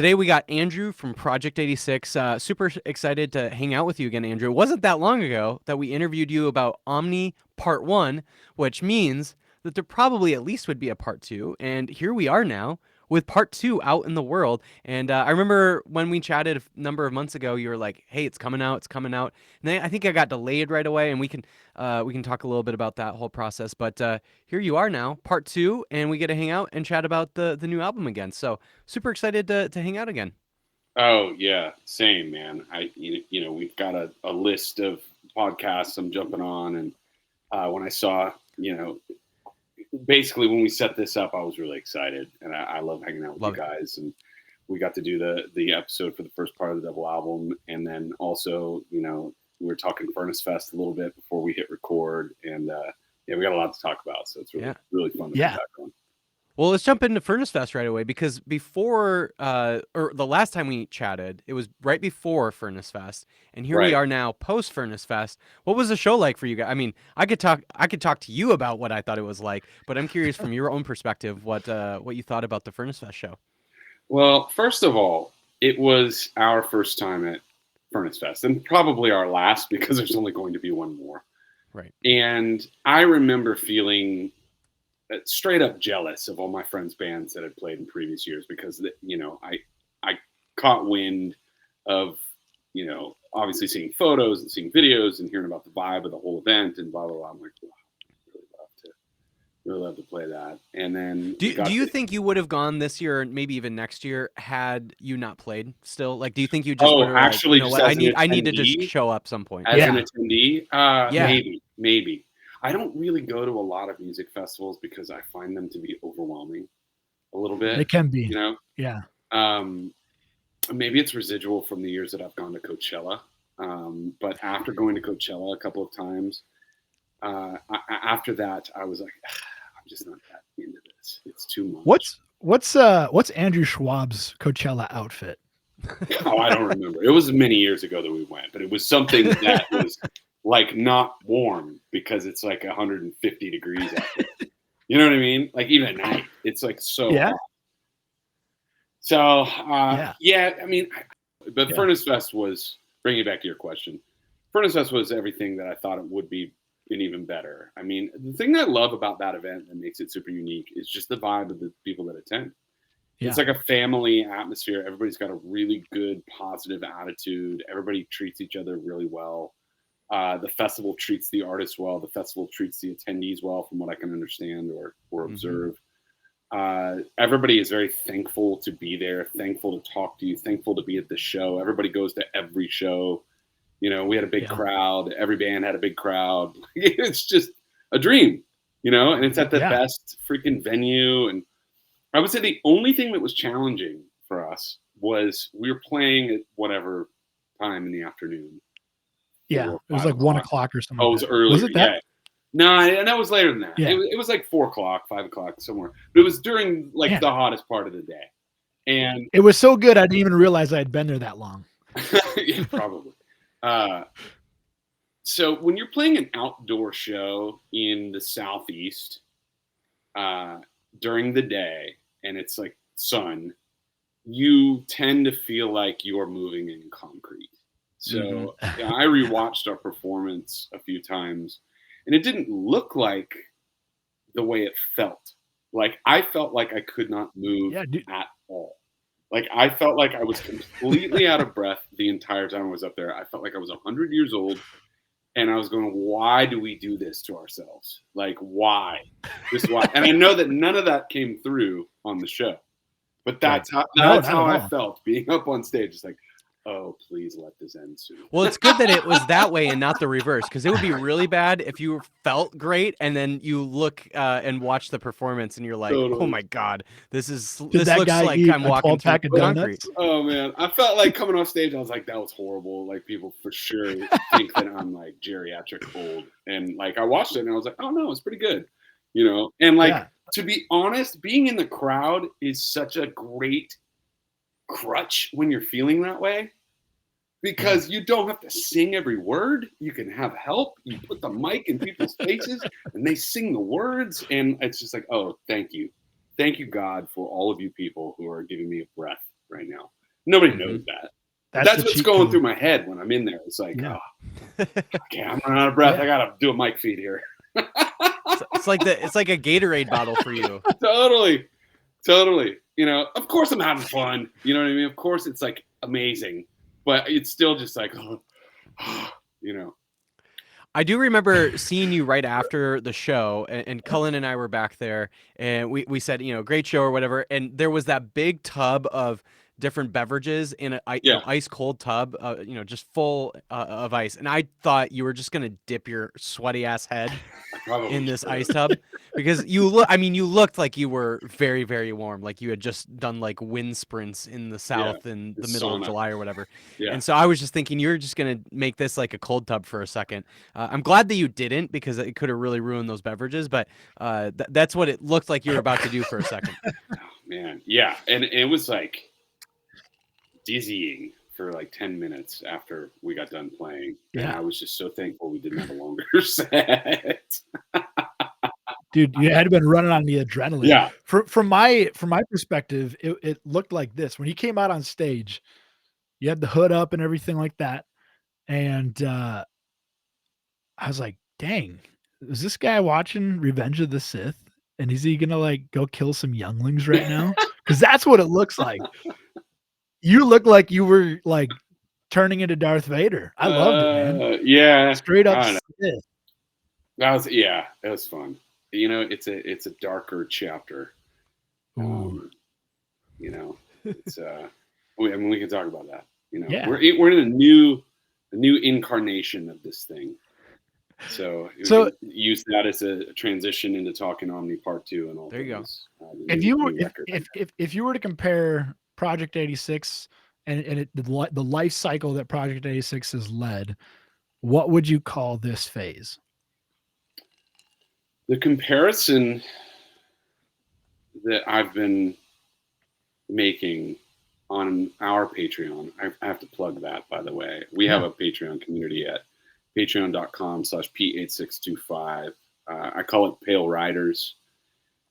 Today we got Andrew from Project 86. Super excited to hang out with you again, Andrew. It wasn't that long ago that we interviewed you about OMNI Part 1, which means that there probably at least would be a Part 2. And here we are now with Part 2 out in the world. And I remember when we chatted a number of months ago, you were like, hey, it's coming out, it's coming out. And then I think I got delayed right away, and we can talk a little bit about that whole process. But here you are now, Part 2, and we get to hang out and chat about the new album again. So super excited to hang out again. Oh yeah, same, man. We've got a list of podcasts I'm jumping on, and when I saw, basically when we set this up, I was really excited, and I love hanging out with you guys. And we got to do the episode for the first part of the double album, and then also, we were talking Furnace Fest a little bit before we hit record, and we got a lot to talk about. So it's really fun to be back on. Well, let's jump into Furnace Fest right away, because before, or the last time we chatted, it was right before Furnace Fest, and here we are now post Furnace Fest. What was the show like for you guys? I mean, I could talk to you about what I thought it was like, but I'm curious from your own perspective what you thought about the Furnace Fest show. Well, first of all, it was our first time at Furnace Fest, and probably our last, because there's only going to be one more. Right. And I remember feeling straight up jealous of all my friends' bands that had played in previous years, because I caught wind of obviously seeing photos and seeing videos and hearing about the vibe of the whole event and blah blah blah. I'm like, wow, really love to play that. And then do you think you would have gone this year, maybe even next year, had you not played still? Like, do you think you just actually I need to just show up some point as an attendee? Maybe. I don't really go to a lot of music festivals because I find them to be overwhelming a little bit. It can be, Yeah. Maybe it's residual from the years that I've gone to Coachella. But after going to Coachella a couple of times, after that, I was like, I'm just not that into this. It's too much. What's Andrew Schwab's Coachella outfit? I don't remember. It was many years ago that we went, but it was something that was like not warm, because it's like 150 degrees out there. You know what I mean? Like even at night, it's like so hot. So I mean, but Furnace Fest was, bringing it back to your question, Furnace Fest was everything that I thought it would be, and even better. I mean, the thing that I love about that event that makes it super unique is just the vibe of the people that attend. It's like a family atmosphere. Everybody's got a really good, positive attitude. Everybody treats each other really well. The festival treats the artists well. The festival treats the attendees well, from what I can understand or observe. Everybody is very thankful to be there, thankful to talk to you, thankful to be at the show. Everybody goes to every show. We had a big crowd. Every band had a big crowd. It's just a dream, and it's at the best freaking venue. And I would say the only thing that was challenging for us was we were playing at whatever time in the afternoon. Yeah, it was like 1 o'clock or something. Oh, it was early. Was it that? Yeah. No, and that was later than that. Yeah. It was like 4 o'clock, 5 o'clock, somewhere. But it was during the hottest part of the day. And it was so good I didn't even realize I had been there that long. Yeah, probably. So when you're playing an outdoor show in the Southeast during the day, and it's like sun, you tend to feel like you are moving in concrete. So I rewatched our performance a few times, and it didn't look like the way it felt. Like I felt like I could not move at all. Like I felt like I was completely out of breath the entire time I was up there. I felt like I was 100 years old, and I was going, why do we do this to ourselves? Like, why? Why? And I know that none of that came through on the show, but that's how I felt being up on stage. It's like, oh, please let this end soon. Well, it's good that it was that way and not the reverse, because it would be really bad if you felt great and then you look and watch the performance and you're like, oh my God, this looks like I'm walking through concrete. Oh man, I felt like coming off stage, I was like, that was horrible. Like people for sure think that I'm like geriatric old. And like I watched it and I was like, oh no, it's pretty good. And like, to be honest, being in the crowd is such a great crutch when you're feeling that way, because you don't have to sing every word. You can have help. You put the mic in people's faces and they sing the words, and it's just like, oh, thank you God, for all of you people who are giving me a breath right now. Nobody knows that. That's the what's cheat going code. through my head when I'm in there. It's like, Yeah. okay, I'm running out of breath. Yeah. I gotta do a mic feed here. It's like a Gatorade bottle for you. Totally. You know, of course I'm having fun. You know what I mean? Of course it's like amazing, but it's still just like, you know. I do remember seeing you right after the show, and Cullen and I were back there, and we said, great show or whatever, and there was that big tub of different beverages in a ice cold tub, just full of ice, and I thought you were just gonna dip your sweaty ass head in this ice tub because you looked like you were very, very warm, like you had just done like wind sprints in the south in the middle of July or whatever. Yeah. And so I was just thinking you're just gonna make this like a cold tub for a second. I'm glad that you didn't, because it could have really ruined those beverages, but that's what it looked like you were about to do for a second. Oh, man, yeah, and it was like dizzying for like 10 minutes after we got done playing. Yeah. And I was just so thankful we didn't have a longer set. Dude, you had been running on the adrenaline. Yeah. From my perspective, it looked like this. When he came out on stage, you had the hood up and everything like that. And I was like, dang, is this guy watching Revenge of the Sith? And is he gonna like go kill some younglings right now? Because that's what it looks like. You look like you were like turning into Darth Vader. I loved it, man. Yeah. Straight up Sith. It was fun. You know, it's a darker chapter. You know, it's we can talk about that. You know, we're in a new incarnation of this thing. So use that as a transition into talking OMNI Part 2 and all. There you go. If you were to compare Project 86 and the life cycle that Project 86 has led, what would you call this phase? The comparison that I've been making on our Patreon, I have to plug that, by the way. We have a Patreon community at patreon.com/P8625. I call it Pale Riders.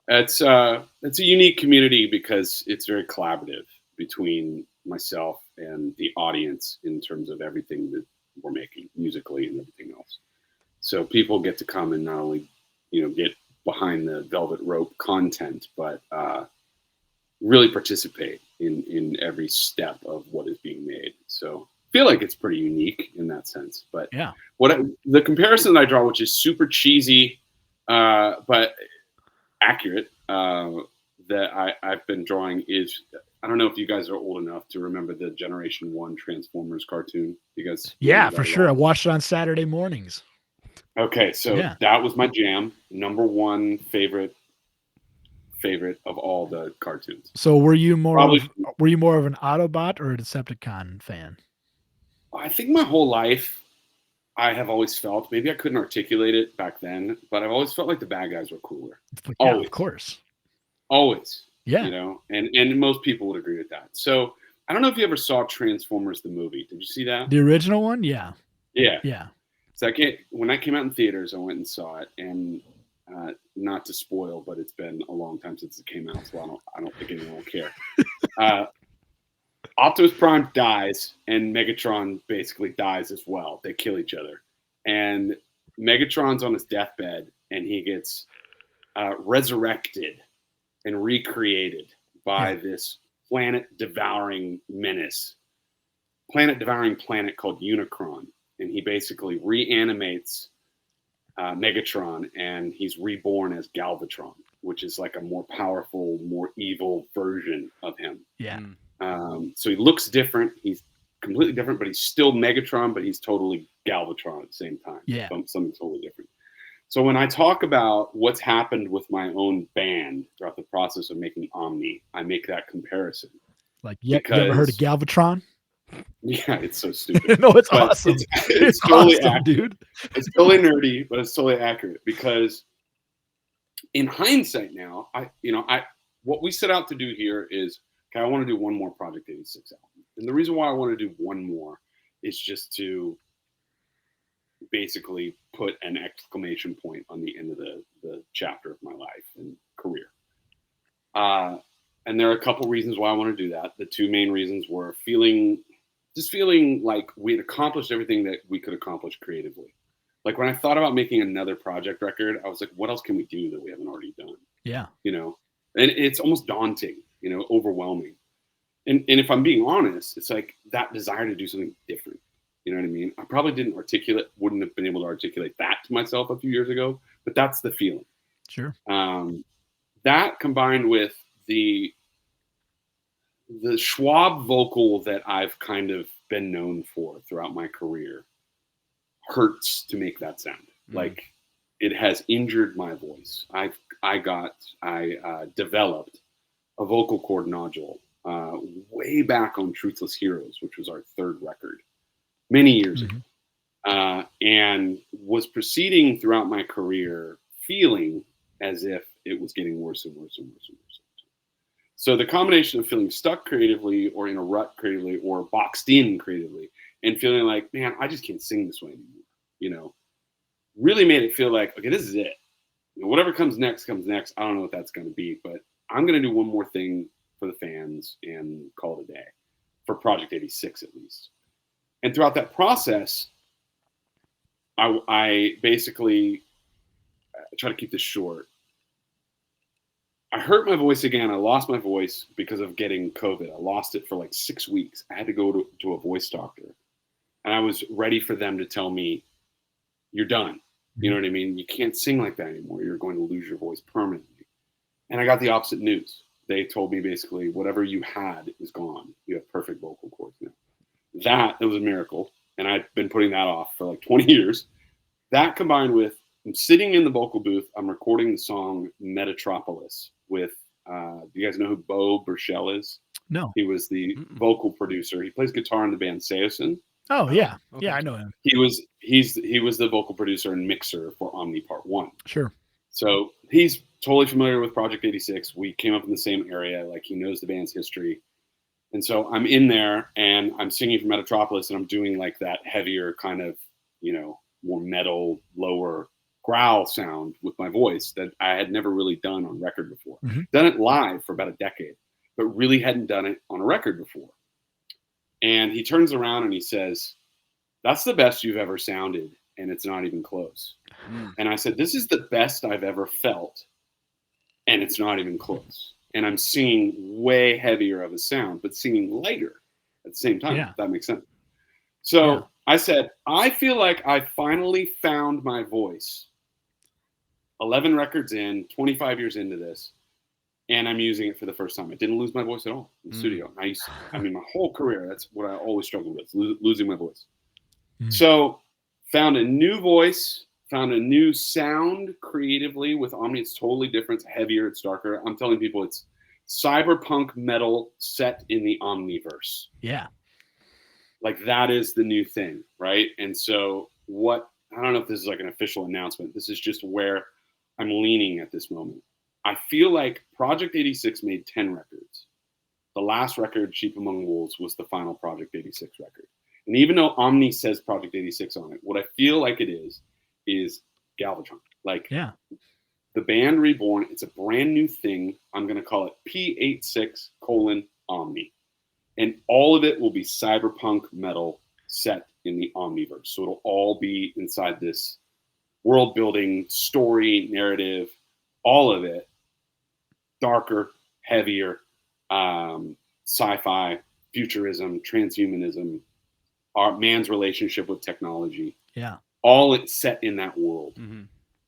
It's a unique community because it's very collaborative between myself and the audience in terms of everything that we're making musically and everything else. So people get to come and not only, get behind the velvet rope content, but really participate in every step of what is being made. So I feel like it's pretty unique in that sense. But yeah, the comparison that I draw, which is super cheesy, but accurate, that I've been drawing is, I don't know if you guys are old enough to remember the Generation 1 Transformers cartoon. You guys? Yeah, for sure. I watched it on Saturday mornings. Okay, so that was my jam. Number one favorite of all the cartoons. So were you more of an Autobot or a Decepticon fan? I think my whole life I have always felt, maybe I couldn't articulate it back then, but I've always felt like the bad guys were cooler. Yeah, of course. Always. Yeah. And most people would agree with that. So I don't know if you ever saw Transformers the movie. Did you see that? The original one? Yeah. Yeah. Yeah. So when that came out in theaters, I went and saw it, and not to spoil, but it's been a long time since it came out, so I don't think anyone will care. Optimus Prime dies, and Megatron basically dies as well. They kill each other, and Megatron's on his deathbed, and he gets resurrected and recreated by this planet-devouring menace, planet-devouring planet called Unicron. And he basically reanimates Megatron, and he's reborn as Galvatron, which is like a more powerful, more evil version of him. Yeah. So he looks different. He's completely different, but he's still Megatron, but he's totally Galvatron at the same time. Yeah. Something totally different. So when I talk about what's happened with my own band throughout the process of making OMNI, I make that comparison. Like, you ever heard of Galvatron? Yeah, it's so stupid. No, it's awesome. It's totally awesome, accurate. dude. It's totally nerdy, but it's totally accurate because in hindsight now, what we set out to do here is, okay, I want to do one more Project 86 album. And the reason why I want to do one more is just to basically put an exclamation point on the end of the chapter of my life and career. And there are a couple reasons why I want to do that. The two main reasons were feeling like we had accomplished everything that we could accomplish creatively. Like when I thought about making another project record, I was like, what else can we do that we haven't already done? Yeah. You know, and it's almost daunting, you know, overwhelming. And if I'm being honest, it's like that desire to do something different. You know what I mean? I probably wouldn't have been able to articulate that to myself a few years ago, but that's the feeling. Sure. That combined with the Schwab vocal that I've kind of been known for throughout my career hurts to make that sound. Like it has injured my voice. I developed a vocal cord nodule way back on Truthless Heroes, which was our third record many years ago, and was proceeding throughout my career feeling as if it was getting worse and worse and worse and worse. So the combination of feeling stuck creatively or in a rut creatively or boxed in creatively and feeling like, man, I just can't sing this way anymore, you know, really made it feel like, okay, this is it. You know, whatever comes next comes next. I don't know what that's going to be, but I'm going to do one more thing for the fans and call it a day for Project 86 at least. And throughout that process, I basically try to keep this short. I hurt my voice again. I lost my voice because of getting COVID. I lost it for like 6 weeks. I had to go to a voice doctor. And I was ready for them to tell me, you're done. You know what I mean? You can't sing like that anymore. You're going to lose your voice permanently. And I got the opposite news. They told me basically, whatever you had is gone. You have perfect vocal cords now. That was a miracle. And I've been putting that off for like 20 years. That combined with, I'm sitting in the vocal booth. I'm recording the song Metatropolis with, do you guys know who Bo Burchell is? No. He was the vocal producer. He plays guitar in the band Seosin. Oh yeah. Okay. Yeah, I know him. He was the vocal producer and mixer for OMNI Part 1. Sure. So he's totally familiar with Project 86. We came up in the same area. Like he knows the band's history. And so I'm in there and I'm singing for Metatropolis and I'm doing like that heavier kind of, you know, more metal, lower growl sound with my voice that I had never really done on record before. Done it live for about a decade, but really hadn't done it on a record before. And he turns around and he says, that's the best you've ever sounded. And it's not even close. And I said, this is the best I've ever felt. And it's not even close. And I'm singing way heavier of a sound, but singing lighter at the same time. Yeah. If that makes sense. So I said, I feel like I finally found my voice. 11 records in, 25 years into this, and I'm using it for the first time. I didn't lose my voice at all in the studio. I mean, my whole career, that's what I always struggled with, losing my voice. So found a new voice, found a new sound creatively with OMNI. It's totally different. It's heavier. It's darker. I'm telling people it's cyberpunk metal set in the Omniverse. Yeah. Like that is the new thing, right? And so I don't know if this is like an official announcement. This is just where I'm leaning at this moment. I feel like Project 86 made 10 records. The last record, Sheep Among Wolves, was the final Project 86 record. And even though OMNI says Project 86 on it, what I feel like it is Galvatron. Like the band reborn. It's a brand new thing. I'm going to call it P86 : OMNI. And all of it will be cyberpunk metal set in the Omniverse. So it'll all be inside this world building, story, narrative, all of it. Darker, heavier, sci-fi, futurism, transhumanism, our man's relationship with technology. Yeah. All it's set in that world.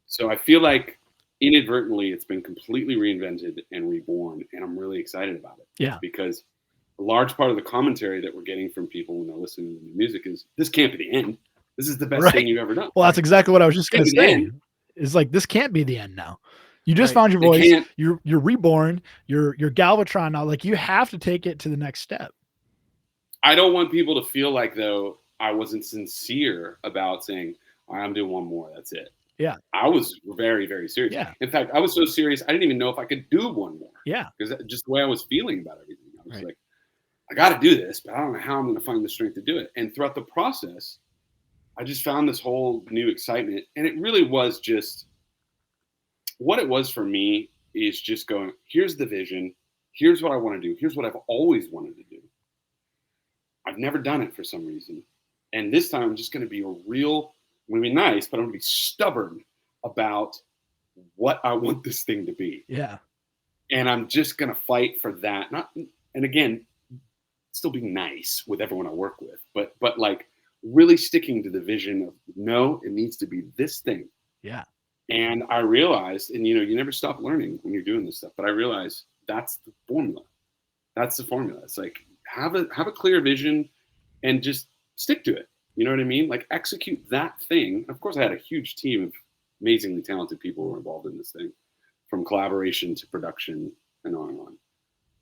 So I feel like inadvertently it's been completely reinvented and reborn. And I'm really excited about it. Yeah. Because a large part of the commentary that we're getting from people when they're listening to the music is, this can't be the end. This is the best thing you've ever done. Well, that's exactly what I was just going to say. It's like, this can't be the end now. You just found your voice. You're reborn. You're Galvatron now. Like, you have to take it to the next step. I don't want people to feel like, though, I wasn't sincere about saying, I'm doing one more. That's it. Yeah. I was very, very serious. Yeah. In fact, I was so serious, I didn't even know if I could do one more. Yeah. Because just the way I was feeling about everything. I was like, I got to do this, but I don't know how I'm going to find the strength to do it. And throughout the process, I just found this whole new excitement. And it really was just, what it was for me is just going, here's the vision. here's what I want to do. Here's what I've always wanted to do. I've never done it for some reason. And this time I'm just going to be I'm going to be nice, but I'm going to be stubborn about what I want this thing to be. Yeah. And I'm just going to fight for that. And again, still being nice with everyone I work with, but like really sticking to the vision of, no, it needs to be this thing. Yeah. And I realized, and you never stop learning when you're doing this stuff, but I realized that's the formula. That's the formula. It's like, have a clear vision and just stick to it. You know what I mean? Like, execute that thing. Of course, I had a huge team of amazingly talented people who were involved in this thing, from collaboration to production and on and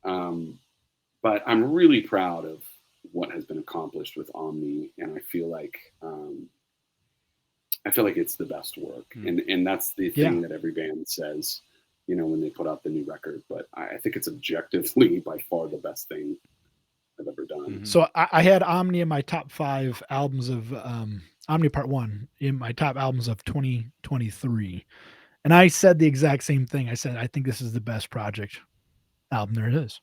on. But I'm really proud of what has been accomplished with OMNI, and I feel like it's the best work. And that's the thing that every band says, when they put out the new record. But I think it's objectively by far the best thing I've ever done. So I had OMNI in my top 5 albums of OMNI Part 1 in my top albums of 2023. And I said the exact same thing. I said, I think this is the best project album there is.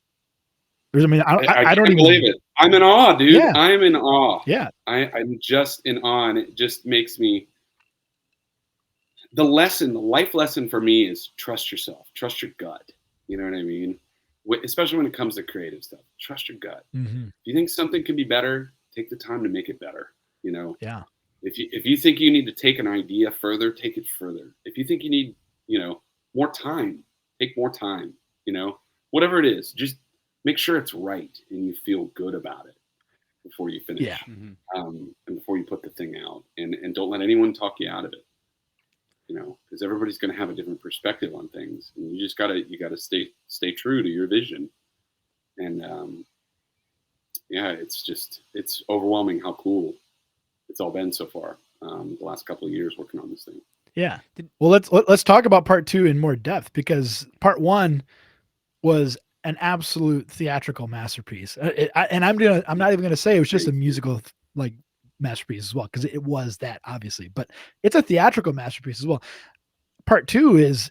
I don't even believe it. I'm in awe, dude. Yeah. I'm in awe. Yeah. I'm just in awe. And it just makes me, the life lesson for me is trust yourself, trust your gut. You know what I mean? Especially when it comes to creative stuff, trust your gut. Mm-hmm. If you think something can be better, take the time to make it better. Yeah. If you think you need to take an idea further, take it further. If you think you need, more time, take more time. Whatever it is, just make sure it's right and you feel good about it before you finish. Yeah. And before you put the thing out, and don't let anyone talk you out of it. Because everybody's going to have a different perspective on things, and you just gotta stay true to your vision. And it's overwhelming how cool it's all been so far. The last couple of years working on this thing. Yeah. Well, let's talk about part 2 in more depth, because part 1 was an absolute theatrical masterpiece. I'm not even going to say it was just a musical masterpiece as well, because it was that, obviously, but it's a theatrical masterpiece as well. Part 2 is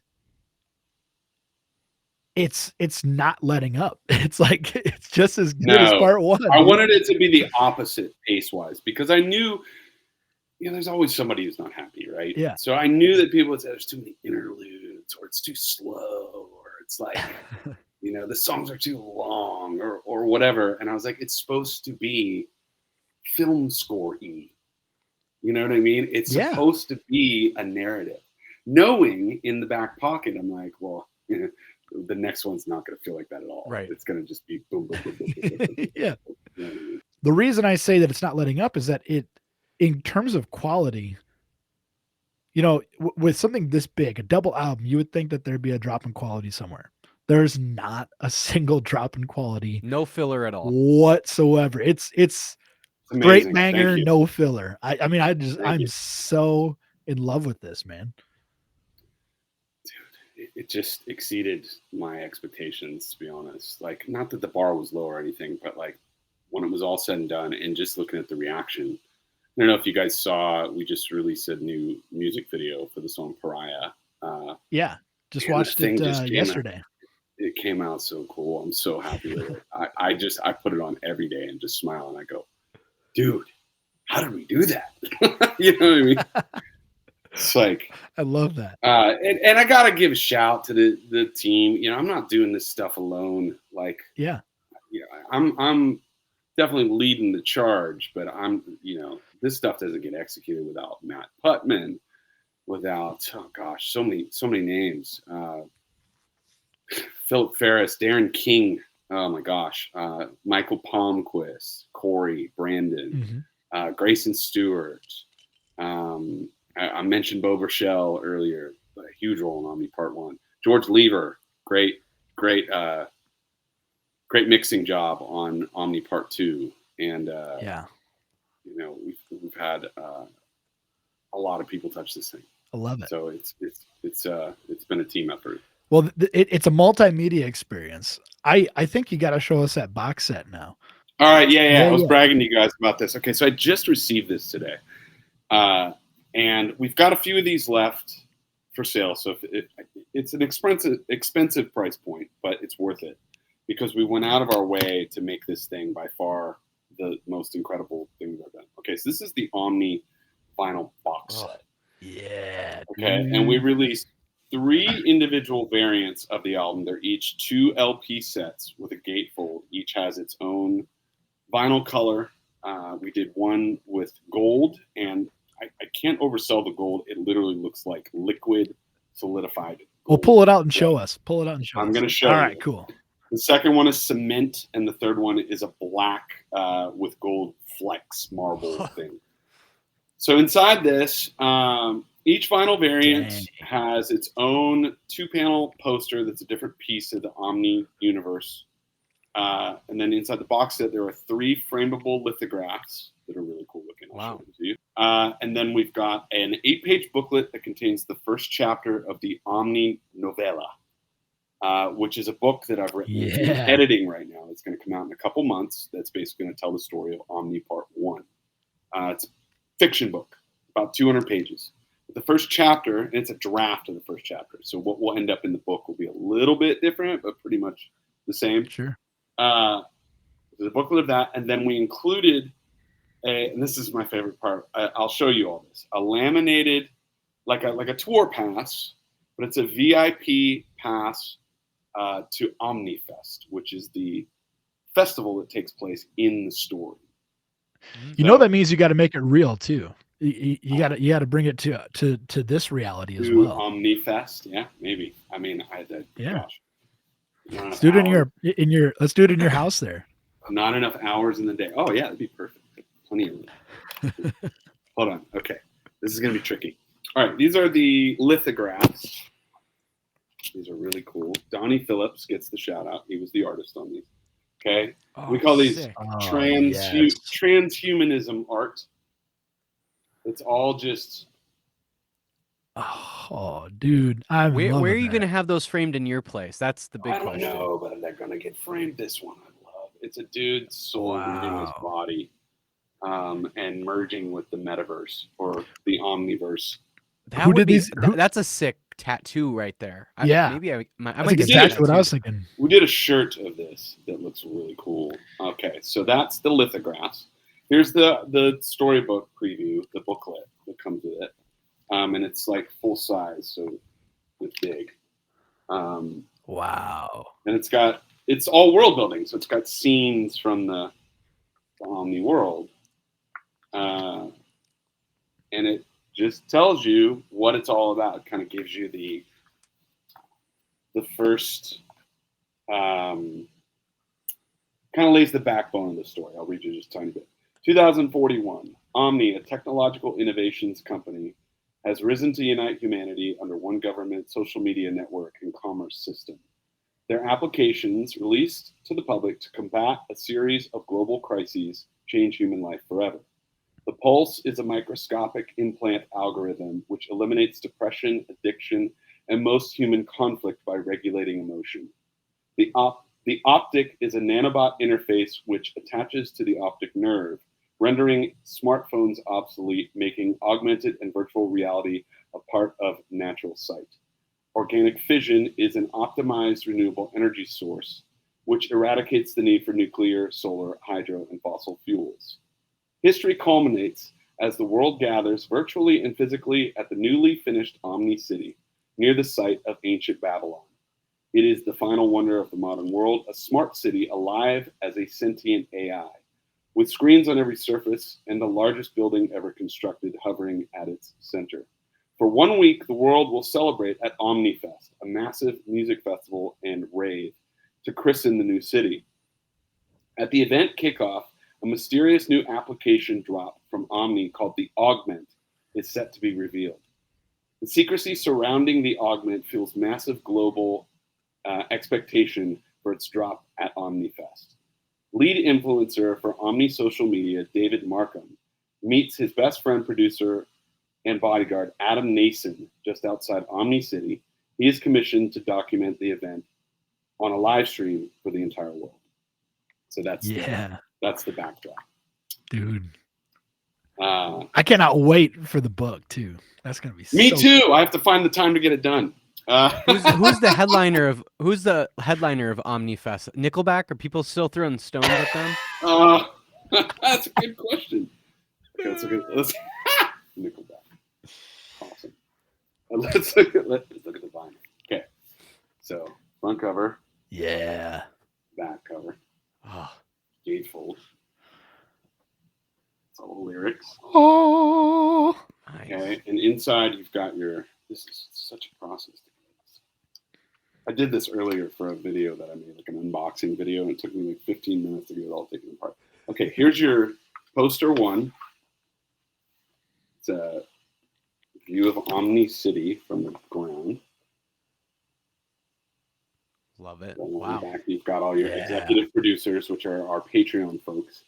it's not letting up. It's like, it's just as good as part 1. I wanted it to be the opposite pace wise, because I knew, there's always somebody who's not happy, right? Yeah. So I knew that people would say there's too many interludes, or it's too slow, or it's like, the songs are too long, or whatever. And I was like, it's supposed to be film score-y. You know what I mean? It's supposed to be a narrative. Knowing in the back pocket, I'm like, well, the next one's not going to feel like that at all. Right. It's going to just be boom, boom, boom, boom, boom, boom. Yeah. You know what I mean? The reason I say that it's not letting up is that in terms of quality, with something this big, a double album, you would think that there'd be a drop in quality somewhere. There's not a single drop in quality. No filler at all whatsoever. It's Amazing. straight banger, no filler. I'm so in love with this, man. Dude, it just exceeded my expectations, to be honest. Like, not that the bar was low or anything, but like when it was all said and done, and just looking at the reaction, I don't know if you guys saw, we just released a new music video for the song Pariah. Just watched it yesterday. It came out so cool. I'm so happy with it. I put it on every day and just smile, and I go, dude, how did we do that? You know what I mean? It's like, I love that. And I gotta give a shout to the team. I'm not doing this stuff alone. Like, I'm definitely leading the charge, but this stuff doesn't get executed without Matt Putman, without so many names. Philip Ferris, Darren King, oh my gosh, Michael Palmquist, Corey, Brandon, Grayson Stewart. I mentioned Bo Burchell earlier, a huge role in Omni Part 1. George Lever, great mixing job on Omni Part 2. And we've had a lot of people touch this thing. I love it. So it's been a team effort. Well, it's a multimedia experience. I think you got to show us that box set now. All right. Yeah. I was bragging to you guys about this. Okay. So I just received this today. And we've got a few of these left for sale. So it's an expensive price point, but it's worth it. because we went out of our way to make this thing by far the most incredible thing we've ever done. Okay, so this is the OMNI vinyl box set. Yeah. Okay, and we released 3 individual variants of the album. They're each 2 LP sets with a gatefold. Each has its own vinyl color. We did one with gold, and I can't oversell the gold. It literally looks like liquid solidified gold. Well, pull it out and show us. Pull it out and show us. I'm going to show you. All right, cool. The second one is cement, and the third one is a black with gold flecks marble thing. So inside this, each vinyl variant has its own 2-panel poster that's a different piece of the OMNI universe. And then inside the box set, there are 3 frameable lithographs that are really cool looking. I'll show them to you. And then we've got an 8-page booklet that contains the first chapter of the OMNI novella, which is a book that I've written in editing right now. It's going to come out in a couple months. That's basically going to tell the story of OMNI Part 1. It's a fiction book, about 200 pages. The first chapter, and it's a draft of the first chapter. So what will end up in the book will be a little bit different, but pretty much the same. Sure. There's a booklet of that, and then we included and this is my favorite part. I'll show you all this. A laminated, like a tour pass, but it's a VIP pass to OmniFest, which is the festival that takes place in the story. You know that means you got to make it real too. You got to bring it to this reality as well. OmniFest, yeah, maybe. I mean, gosh. Let's do it let's do it in your house there. Not enough hours in the day. Oh yeah, that'd be perfect. Plenty of it. Hold on. Okay, this is gonna be tricky. All right, these are the lithographs. These are really cool. Donnie Phillips gets the shout out. He was the artist on these. Okay, we call these transhumanism art. It's all just. Oh, dude! Where are you going to have those framed in your place? That's the big question. I don't know, but they're going to get framed. This one I love. It's a dude's soul leaving his body, and merging with the metaverse or the omniverse. That's a sick tattoo right there. Maybe I might get exactly what I was thinking. We did a shirt of this that looks really cool. Okay, so that's the lithographs. Here's the storybook preview, the booklet that comes with it. And it's like full size, so it's big. Wow. And it's all world building, so it's got scenes from the Omni world. And it just tells you what it's all about. It kind of gives you the first, kind of lays the backbone of the story. I'll read you just a tiny bit. 2041, Omni, a technological innovations company, has risen to unite humanity under one government, social media network, and commerce system. Their applications, released to the public to combat a series of global crises, change human life forever. The Pulse is a microscopic implant algorithm which eliminates depression, addiction, and most human conflict by regulating emotion. The optic is a nanobot interface which attaches to the optic nerve, rendering smartphones obsolete, making augmented and virtual reality a part of natural sight. Organic fission is an optimized renewable energy source, which eradicates the need for nuclear, solar, hydro, and fossil fuels. History culminates as the world gathers virtually and physically at the newly finished Omni City, near the site of ancient Babylon. It is the final wonder of the modern world, a smart city alive as a sentient AI, with screens on every surface and the largest building ever constructed hovering at its center. For 1 week, the world will celebrate at OmniFest, a massive music festival and rave, to christen the new city. At the event kickoff, a mysterious new application drop from Omni called the Augment is set to be revealed. The secrecy surrounding the Augment fuels massive global expectation for its drop at OmniFest. Lead influencer for Omni social media, David Markham, meets his best friend, producer, and bodyguard, Adam Mason, just outside Omni City. He is commissioned to document the event on a live stream for the entire world. So that's the backdrop. Dude. I cannot wait for the book, too. That's going to be Me too. I have to find the time to get it done. Who's the headliner of OMNI Fest? Nickelback? Are people still throwing stones at them? That's a good question. Okay, let's Nickelback. Awesome. Let's look at the vinyl. Okay, so front cover, Yeah. back cover, Oh, gatefold. It's all the lyrics. Oh. nice. Okay, and inside you've got your. This is such a process. I did this earlier for a video that I made, like an unboxing video, and it took me like 15 minutes to get it all taken apart. Okay, here's your poster one. It's a view of OMNI City from the ground. Love it. Then on Wow. the back, you've got all your Yeah. executive producers, which are our Patreon folks,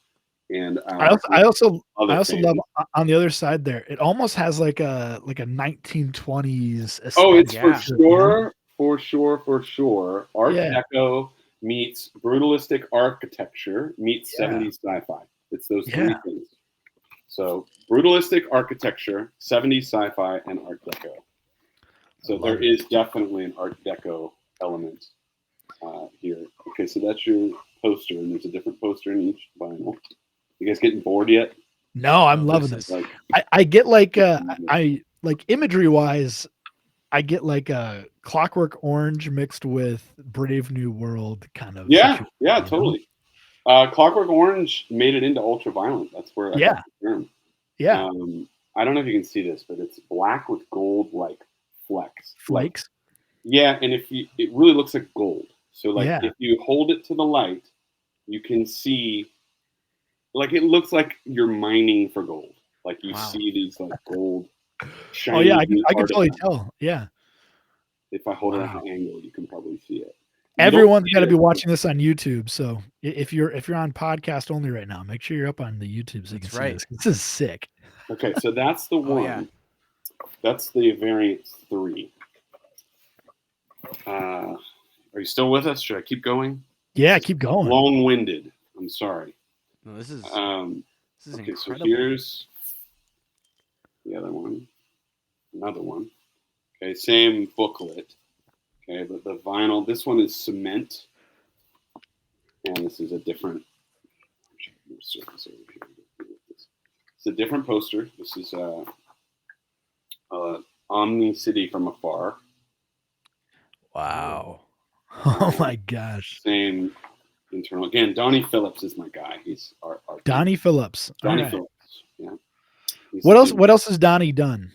and I also fans. love on the other side there. It almost has like a 1920s. Oh, it's Yeah. for sure. Art Yeah. Deco meets brutalistic architecture meets Yeah. 70s sci-fi. It's those three Yeah. things. So brutalistic architecture, 70s sci-fi, and Art Deco. So love there it. is definitely an Art Deco element here. Okay, so that's your poster, and there's a different poster in each vinyl. You guys getting bored yet? No, I'm Oh, loving this this. is- Like, I get like I like imagery wise, I get like a Clockwork Orange mixed with Brave New World kind of. yeah, situation, yeah, you know? totally. Clockwork Orange made it into ultraviolet. That's where I Yeah. got the term. Yeah, I don't know if you can see this, but it's black with gold like flecks. Like, flakes. yeah, and it really looks like gold. So like Yeah. if you hold it to the light, you can see like it looks like you're mining for gold. Like you Wow. see these like gold shiny. Oh yeah, I can totally artifacts. tell. Yeah, If I hold it at Wow. an angle, you can probably see it. You don't everyone's see got to it- be watching this on YouTube. So if you're on podcast only right now, make sure you're up on the YouTube so you can That's see right. this. This is sick. Okay, so that's the one. yeah. That's the variant 3. Are you still with us? Should I keep going? Yeah, keep going. Long-winded. I'm sorry. No, this is Okay, so incredible. here's the other one. Another one. Okay, same booklet. Okay, but the vinyl, this one is cement. And this is a different surface over here. It's a different poster. This is OMNI City from afar. Wow. Oh my gosh. Same internal. Again, Donnie Phillips is my guy. He's our Donnie Phillips. All Donnie right. Phillips. Yeah. He's What a else? dude. What else has Donnie done?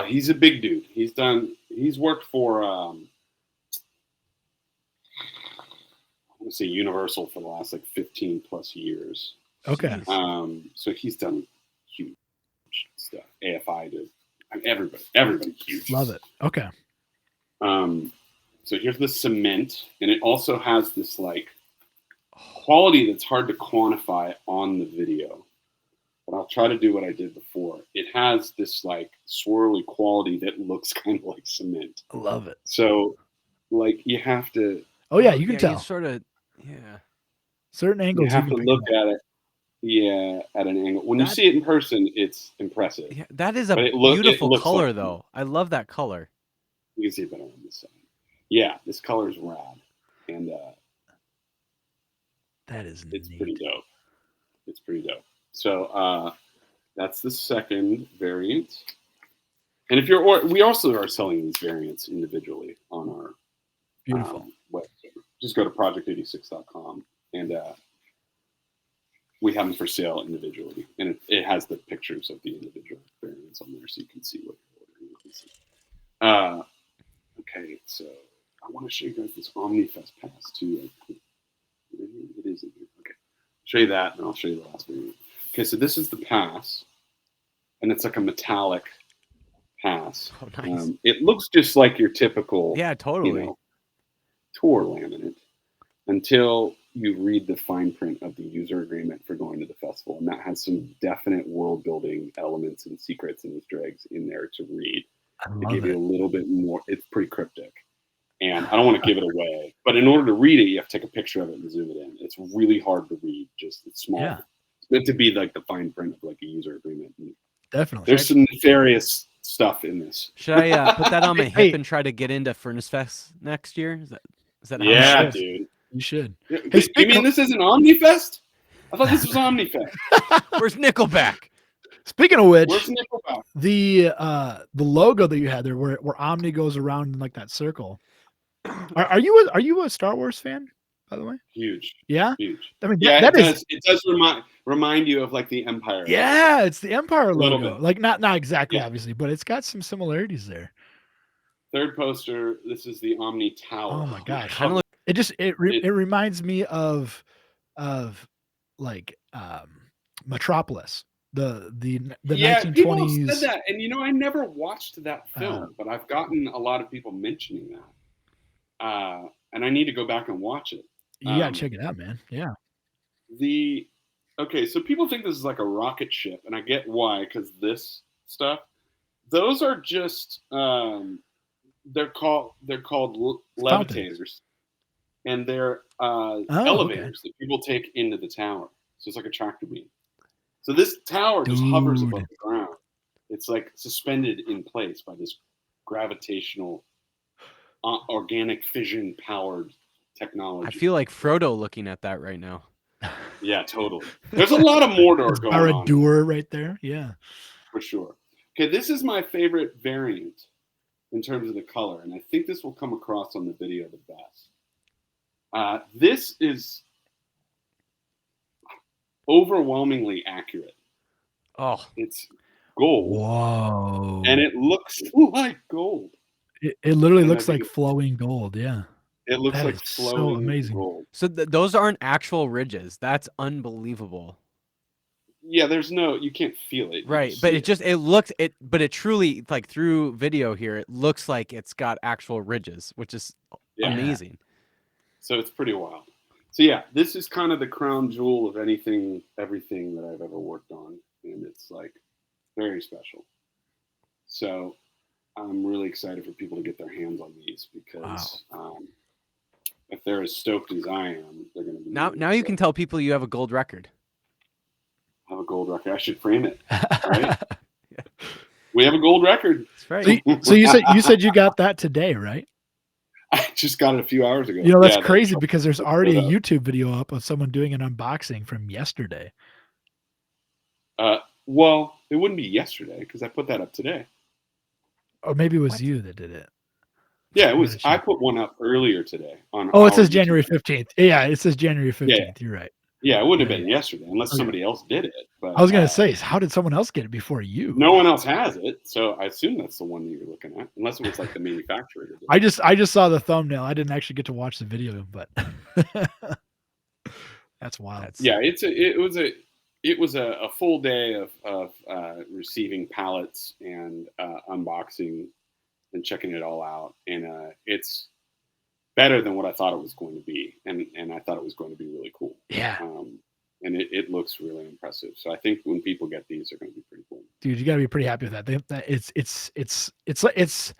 He's a big dude. He's worked for let's say Universal for the last like 15 plus years. Okay. So he's done huge stuff. AFI did. I mean, everybody huge. Love it. Okay. So here's the cement, and it also has this like quality that's hard to quantify on the video. But I'll try to do what I did before. It has this like swirly quality that looks kind of like cement. I love it. So like you have to Oh yeah, you can You tell. sort of, yeah. Certain angles. you have to can pick look it up. at it. Yeah, at an angle. When you That- see it in person, it's impressive. Yeah, that is a But it beautiful looks color, like- though. I love that color. You can see it better on this side. Yeah, this color is rad, and That is it's neat. pretty dope. It's pretty dope. So that's the second variant. And if we also are selling these variants individually on our Beautiful. website. Just go to project86.com and we have them for sale individually. And it has the pictures of the individual variants on there so you can see what you're ordering. You can see. Okay, so I want to show you guys this OmniFest pass too. It is in here. Okay. Show you that, and I'll show you the last variant. Okay, so this is the pass, and it's like a metallic pass. Oh, nice. It looks just like your typical, Yeah, totally. tour laminate until you read the fine print of the user agreement for going to the festival, and that has some definite world building elements and secrets and Easter eggs in there to read. I To love give you it. a little bit more. It's pretty cryptic, and I don't want to give it away. But in order to read it, you have to take a picture of it and zoom it in. It's really hard to read. It's small. Yeah. It's meant to be like the fine print of like a user agreement. And Definitely. there's some nefarious stuff in this. Should I put that on my Hey. hip and try to get into Furnace Fest next year? Is that how Yeah, it is? dude. You should. You mean this isn't OmniFest? I thought this was OmniFest. Where's Nickelback? Speaking of which, Where's Nickelback? the logo that you had there, where Omni goes around in like that circle. Are you a Star Wars fan, by the way? Huge. Yeah. Huge. I mean, Yeah, that it does remind you of like the Empire. Yeah, it's the Empire little logo. bit. Like not exactly, Yeah. obviously, but it's got some similarities there. Third poster. This is the Omni Tower. Oh my gosh! Kinda look- It reminds me of like Metropolis, the Yeah, 1920s. people have said that, and I never watched that film, but I've gotten a lot of people mentioning that, and I need to go back and watch it. You gotta check it out, man. Yeah. Okay, so people think this is like a rocket ship, and I get why, because this stuff, those are just they're called levitators, and they're elevators that people take into the tower. So it's like a tractor beam. So this tower just hovers above the ground. It's like suspended in place by this gravitational, organic fission powered technology. I feel like Frodo looking at that right now. Yeah, totally. There's a lot of Mordor going on. Barad-dûr right there. Yeah. For sure. Okay, this is my favorite variant in terms of the color, and I think this will come across on the video the best. This is overwhelmingly accurate. Oh, it's gold. Whoa. And it looks like gold. It literally looks like flowing gold. Yeah. It looks that like is flowing so amazing. gold. So those aren't actual ridges. That's unbelievable. Yeah, you can't feel it. Right, but but it truly, like through video here, it looks like it's got actual ridges, which is amazing. So it's pretty wild. So yeah, this is kind of the crown jewel of everything that I've ever worked on, and it's like very special. So I'm really excited for people to get their hands on these because if they're as stoked as I am, they're going to be. Now you can tell people you have a gold record. I have a gold record. I should frame it. Right? We have a gold record. That's right. So you said you got that today, right? I just got it a few hours ago. That's crazy because there's already a YouTube video up of someone doing an unboxing from yesterday. Well, it wouldn't be yesterday because I put that up today. Or maybe it was you that did it. Yeah, it was. I put one up earlier today on. Oh, it says January 15th. Yeah, it says January 15th. Yeah. You're right. Yeah, it wouldn't have been yesterday unless somebody else did it. But I was gonna say, how did someone else get it before you? No one else has it, so I assume that's the one that you're looking at, unless it was like the manufacturer. That did it. I just saw the thumbnail. I didn't actually get to watch the video, but that's wild. Yeah, it was a full day of receiving pallets and unboxing and checking it all out, and it's better than what I thought it was going to be, and I thought it was going to be really cool. Yeah. And it looks really impressive. So I think when people get these, they're going to be pretty cool. Dude, you got to be pretty happy with that. It's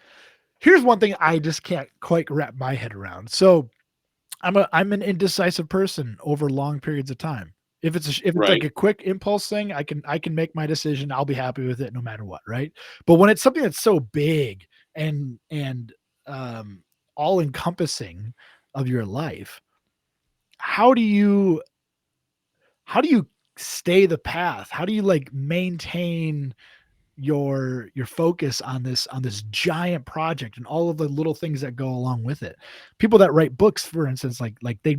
here's one thing I just can't quite wrap my head around. So I'm an indecisive person over long periods of time. If it's like a quick impulse thing, I can make my decision. I'll be happy with it no matter what, right? But when it's something that's so big and all encompassing of your life, how do you stay the path? How do you like maintain your focus on this giant project and all of the little things that go along with it? People that write books, for instance, like they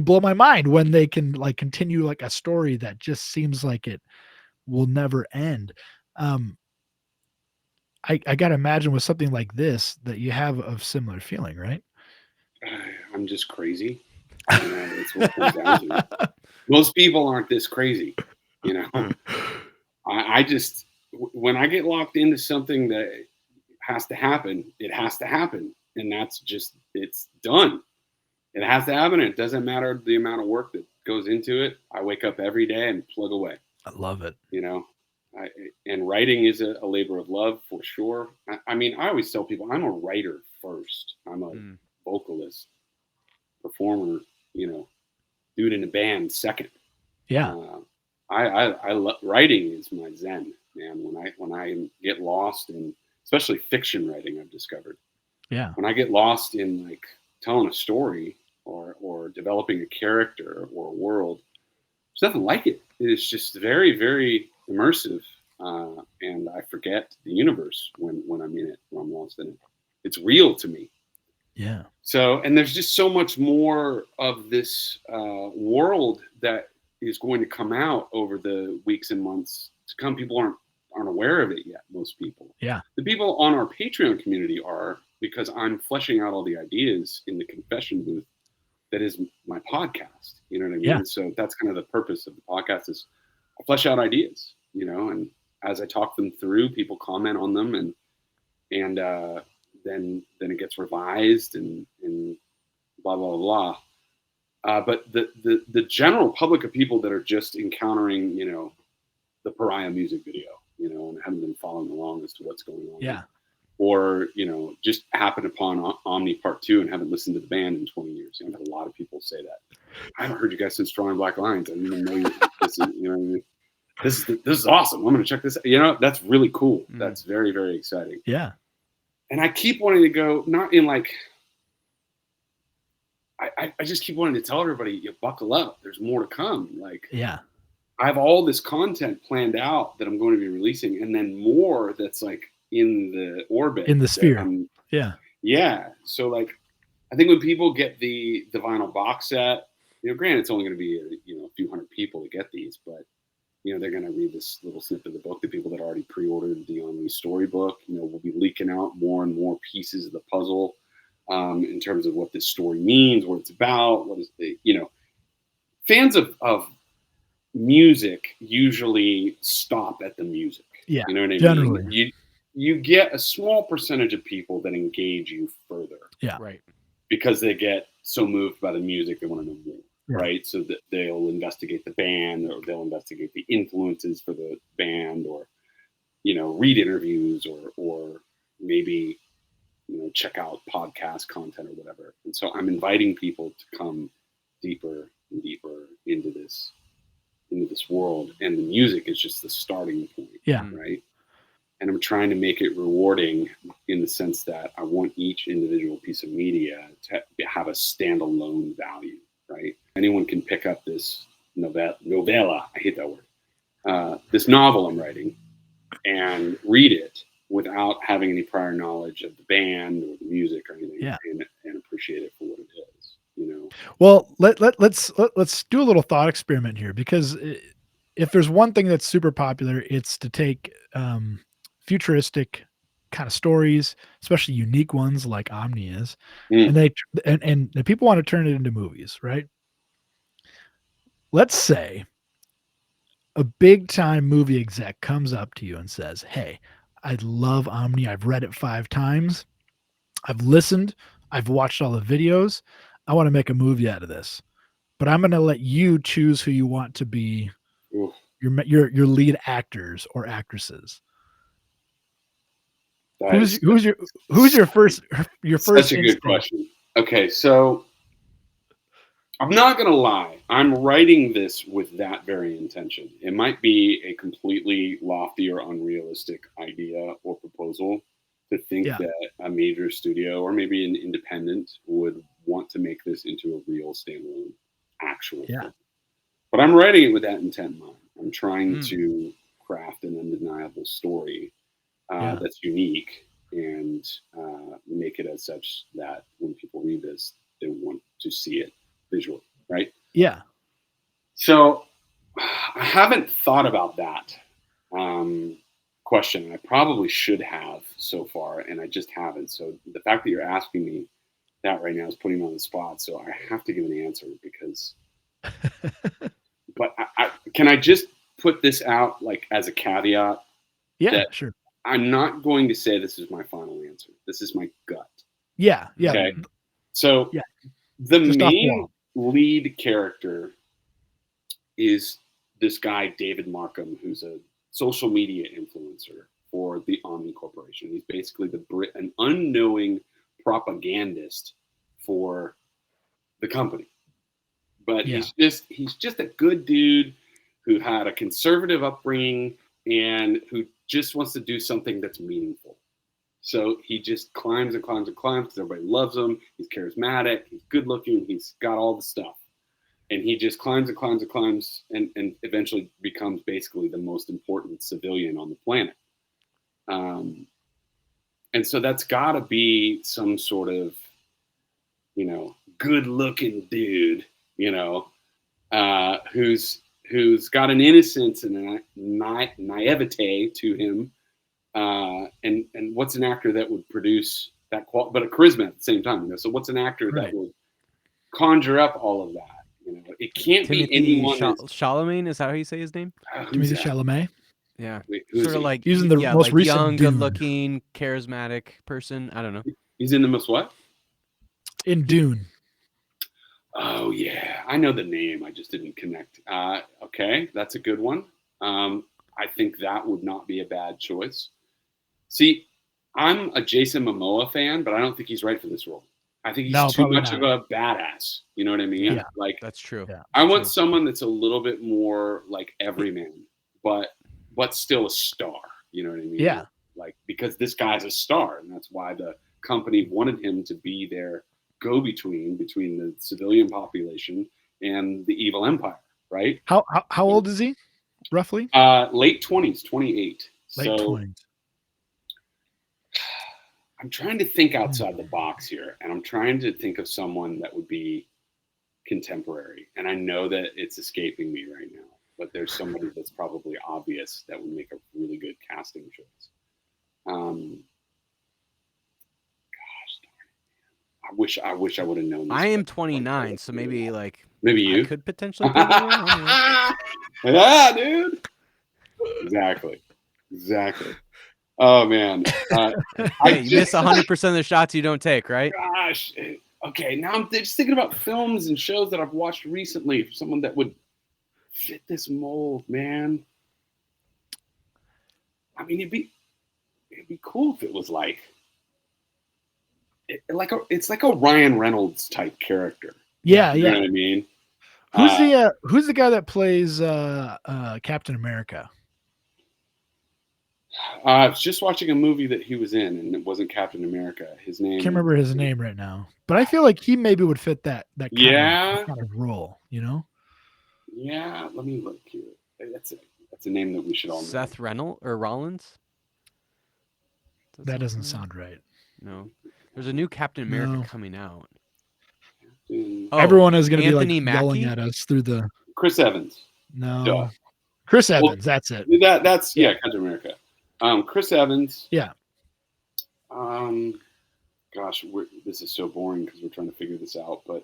blow my mind when they can like continue like a story that just seems like it will never end. I gotta imagine with something like this that you have a similar feeling, right? I'm just crazy. It's what it comes down to. Most people aren't this crazy, I just, when I get locked into something that has to happen, it has to happen, and that's just, it's done. It has to happen. It doesn't matter the amount of work that goes into it. I wake up every day and plug away. I love it. And writing is a labor of love for sure. I mean, I always tell people I'm a writer first. I'm a vocalist, performer, dude in a band second. Yeah. I love writing is my zen. man. When I get lost in, especially fiction writing, I've discovered Yeah. when I get lost in like telling a story or developing a character or a world, there's nothing like it. It's just very, very immersive, and I forget the universe when I'm in it, when I'm lost in it. It's real to me. Yeah. So, and there's just so much more of this world that is going to come out over the weeks and months to come. People aren't aware of it yet. Most people. Yeah. The people on our Patreon community are, because I'm fleshing out all the ideas in the confession booth. That is my podcast. You know what I mean? Yeah. So that's kind of the purpose of the podcast is I flesh out ideas, and as I talk them through, people comment on them and then it gets revised and blah, blah, blah. But the general public of people that are just encountering, the Pariah music video, and haven't been following along as to what's going on. Yeah. Or, just happened upon OMNI Part 2 and haven't listened to the band in 20 years. I've had a lot of people say that. I haven't heard you guys since Drawing Black Lines. I didn't even know this is, what I mean? This is awesome. I'm going to check this out. That's really cool. That's very, very exciting. Yeah. And I keep wanting to go, not in like, I just keep wanting to tell everybody, you buckle up. There's more to come. Like, Yeah. I have all this content planned out that I'm going to be releasing, and then more that's like in the orbit, In the sphere. Yeah. Yeah. So like, I think when people get the vinyl box set, granted it's only going to be a few hundred people to get these, but they're going to read this little snippet of the book. The people that already pre-ordered the OMNI storybook, we'll be leaking out more and more pieces of the puzzle in terms of what this story means, what it's about, what is the fans of music usually stop at the music. Yeah. You know what I Generally. mean? You get a small percentage of people that engage you further. Yeah. Right. Because they get so moved by the music, they want to know more. Yeah. Right. So that they'll investigate the band, or they'll investigate the influences for the band, or, read interviews, or maybe, check out podcast content or whatever. And so I'm inviting people to come deeper and deeper into this world. And the music is just the starting point. Yeah. Right. And I'm trying to make it rewarding in the sense that I want each individual piece of media to have a standalone value, right? Anyone can pick up this novella, I hate that word, this novel I'm writing, and read it without having any prior knowledge of the band or the music or anything, and appreciate it for what it is, Well, let's do a little thought experiment here, because if there's one thing that's super popular, it's to take futuristic kind of stories, especially unique ones like OMNI is, and the people want to turn it into movies, right? Let's say a big time movie exec comes up to you and says, "Hey, I love OMNI. I've read it 5 times. I've listened. I've watched all the videos. I want to make a movie out of this, but I'm going to let you choose who you want to be your lead actors or actresses." Who's your first Such a good question. Okay, so I'm not gonna lie, I'm writing this with that very intention. It might be a completely lofty or unrealistic idea or proposal to think that a major studio or maybe an independent would want to make this into a real standalone actual film. But I'm writing it with that intent in mind. I'm trying to craft an undeniable story that's unique, and make it as such that when people read this, they want to see it visually, right? Yeah. So I haven't thought about that question. I probably should have so far, and I just haven't. So the fact that you're asking me that right now is putting me on the spot. So I have to give an answer because. But can I just put this out like as a caveat? Yeah, sure. I'm not going to say this is my final answer. This is my gut. Yeah, yeah. Okay. So the Just main lead character is this guy, David Markham, who's a social media influencer for the OMNI Corporation. He's basically an unknowing propagandist for the company. But he's just a good dude who had a conservative upbringing, and who just wants to do something that's meaningful. So he just climbs and climbs and climbs because everybody loves him. He's charismatic. He's good looking. He's got all the stuff. And he just climbs and climbs and climbs and eventually becomes basically the most important civilian on the planet. And so that's got to be some sort of, good looking dude, who's got an innocence and a naivete to him. And what's an actor that would produce that but a charisma at the same time, So what's an actor that would conjure up all of that? It can't be anyone. Chalamet, is that how you say his name? Timothy Chalamet. Yeah, Wait, sort of like using the most recent young, Dune. good-looking, charismatic person. I don't know. He's in the most what? In Dune. Oh yeah, I know the name. I just didn't connect. Okay, that's a good one. I think that would not be a bad choice. See, I'm a Jason Momoa fan, but I don't think he's right for this role. I think he's too much of a badass. You know what I mean? Yeah. Like That's true. Yeah. I want someone that's a little bit more like everyman, but still a star. You know what I mean? Yeah. Like because this guy's a star, and that's why the company wanted him to be their go-between between the civilian population and the evil empire. Right? How old is he, roughly? Late 20s, 28. Late 20s. I'm trying to think outside the box here, and I'm trying to think of someone that would be contemporary. And I know that it's escaping me right now, but there's somebody that's probably obvious that would make a really good casting choice. Gosh darn it, man. I wish I would have known this. I am 29, so maybe you I could potentially play the role. Yeah, dude. Exactly. Oh man, you miss 100% of the shots you don't take, right? Gosh, okay. Now I'm just thinking about films and shows that I've watched recently. For someone that would fit this mold, man. I mean, it'd be cool if it was it's like a Ryan Reynolds type character. Yeah, you know what I mean. Who's the guy that plays Captain America? I was just watching a movie that he was in, and it wasn't Captain America. His name. Can't remember his name right now, but I feel like he maybe would fit that kind of role. Yeah, let me look here. That's a name that we should all know. Seth Reynolds or Rollins? That doesn't sound right. No. There's a new Captain America coming out. Everyone is going to be Anthony yelling Mackie? at us through the Chris Evans. No. Duh. Chris Evans, that's it. That's Captain America. Chris Evans. Yeah. Gosh, this is so boring because we're trying to figure this out, but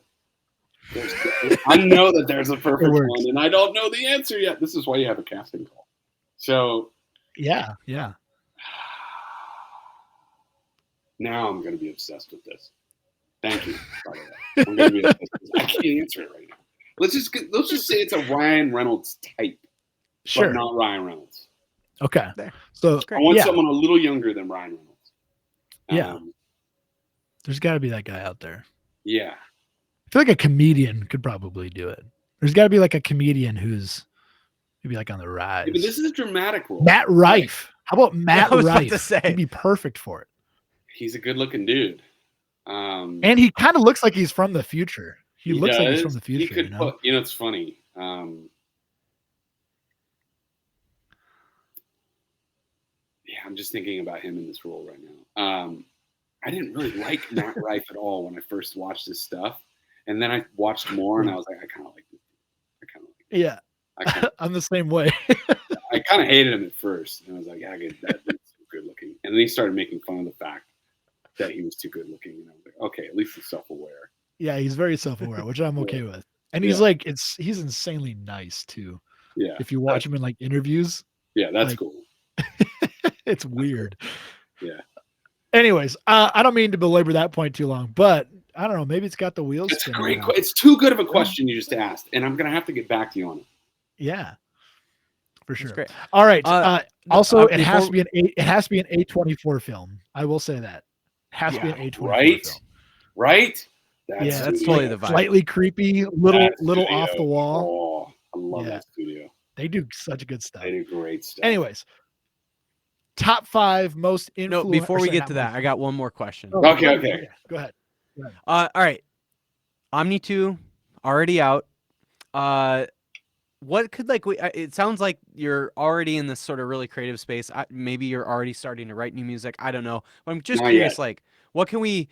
I know that there's a perfect one, and I don't know the answer yet. This is why you have a casting call. So. Yeah. Now I'm going to be obsessed with this. Thank you. By the way. I'm going to be obsessed with this. I can't answer it right now. Let's just say it's a Ryan Reynolds type. Sure. But not Ryan Reynolds. Okay. So I want someone a little younger than Ryan Reynolds. There's got to be that guy out there. Yeah. I feel like a comedian could probably do it. There's got to be like a comedian who's maybe on the rise. Yeah, but this is a dramatic role. Matt Rife. How about Matt Rife? He'd be perfect for it. He's a good-looking dude. And he kind of looks like he's from the future. He looks like he's from the future. He could put, it's funny. I'm just thinking about him in this role right now. I didn't really like Matt Rife at all when I first watched his stuff. And then I watched more and I was like, I kind of like this dude. Yeah. I'm the same way. I kind of hated him at first. And I was like, that's good looking. And then he started making fun of the fact that he was too good looking. And I was like, okay, at least he's self-aware. Yeah, he's very self-aware, which I'm okay with. And he's he's insanely nice too. Yeah. If you watch him in interviews. Yeah, that's cool. It's weird. Yeah. Anyways, I don't mean to belabor that point too long, but I don't know. Maybe it's got the wheels. It's great. It's too good of a question you just asked, and I'm gonna have to get back to you on it. Yeah, for sure. Great. All right. Also, it has to be an A24 film. I will say that. It has to be an A24 film. Right. That's totally the vibe. Slightly creepy, little off the wall. Oh, I love that studio. They do such good stuff. They do great stuff. Anyways, top 5 most No, influential. before we get to that, I got one more question. Oh, Okay. Go ahead. All right. Omni 2 already out. What could it sounds like you're already in this sort of really creative space. Maybe you're already starting to write new music. I don't know. But I'm just Not curious, yet. what can we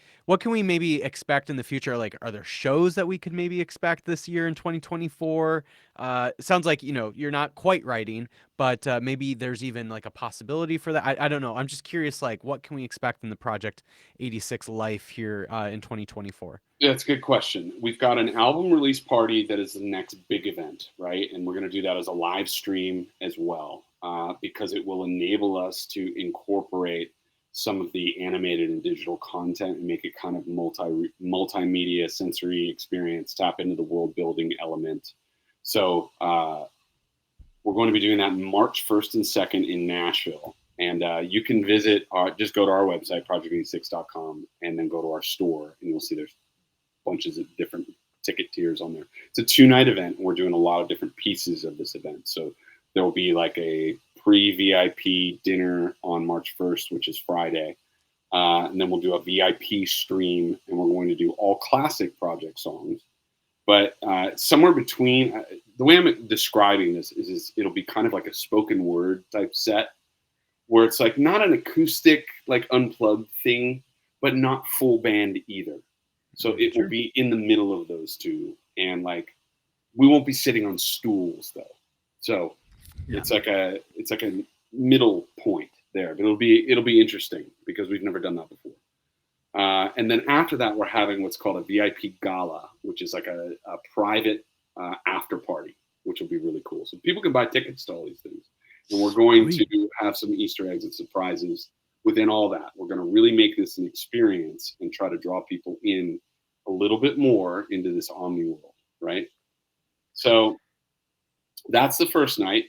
maybe expect in the future? Like, are there shows that we could maybe expect this year in 2024? It sounds like, you're not quite writing, but maybe there's even like a possibility for that. I don't know. I'm just curious, like, what can we expect in the Project 86 life here in 2024? Yeah, it's a good question. We've got an album release party that is the next big event, right? And we're going to do that as a live stream as well, because it will enable us to incorporate some of the animated and digital content and make it kind of multimedia sensory experience, tap into the world building element. So we're going to be doing that March 1st and 2nd in Nashville. And you can visit just go to our website, project86.com, and then go to our store, and you'll see there's bunches of different ticket tiers on there. It's a 2-night event. We're doing a lot of different pieces of this event. So there will be like a pre-VIP dinner on March 1st, which is Friday. And then we'll do a VIP stream, and we're going to do all classic Project songs. But somewhere between, the way I'm describing this is it'll be kind of like a spoken word type set, where it's like not an acoustic, like unplugged thing, but not full band either. So it will be in the middle of those two, and like we won't be sitting on stools though. So it's like a middle point there. But it'll be interesting because we've never done that before. And then after that, we're having what's called a VIP gala, which is like a private after party, which will be really cool. So people can buy tickets to all these things, and we're going to have some Easter eggs and surprises within all that. We're going to really make this an experience and try to draw people in a little bit more into this Omni world, right? So that's the first night,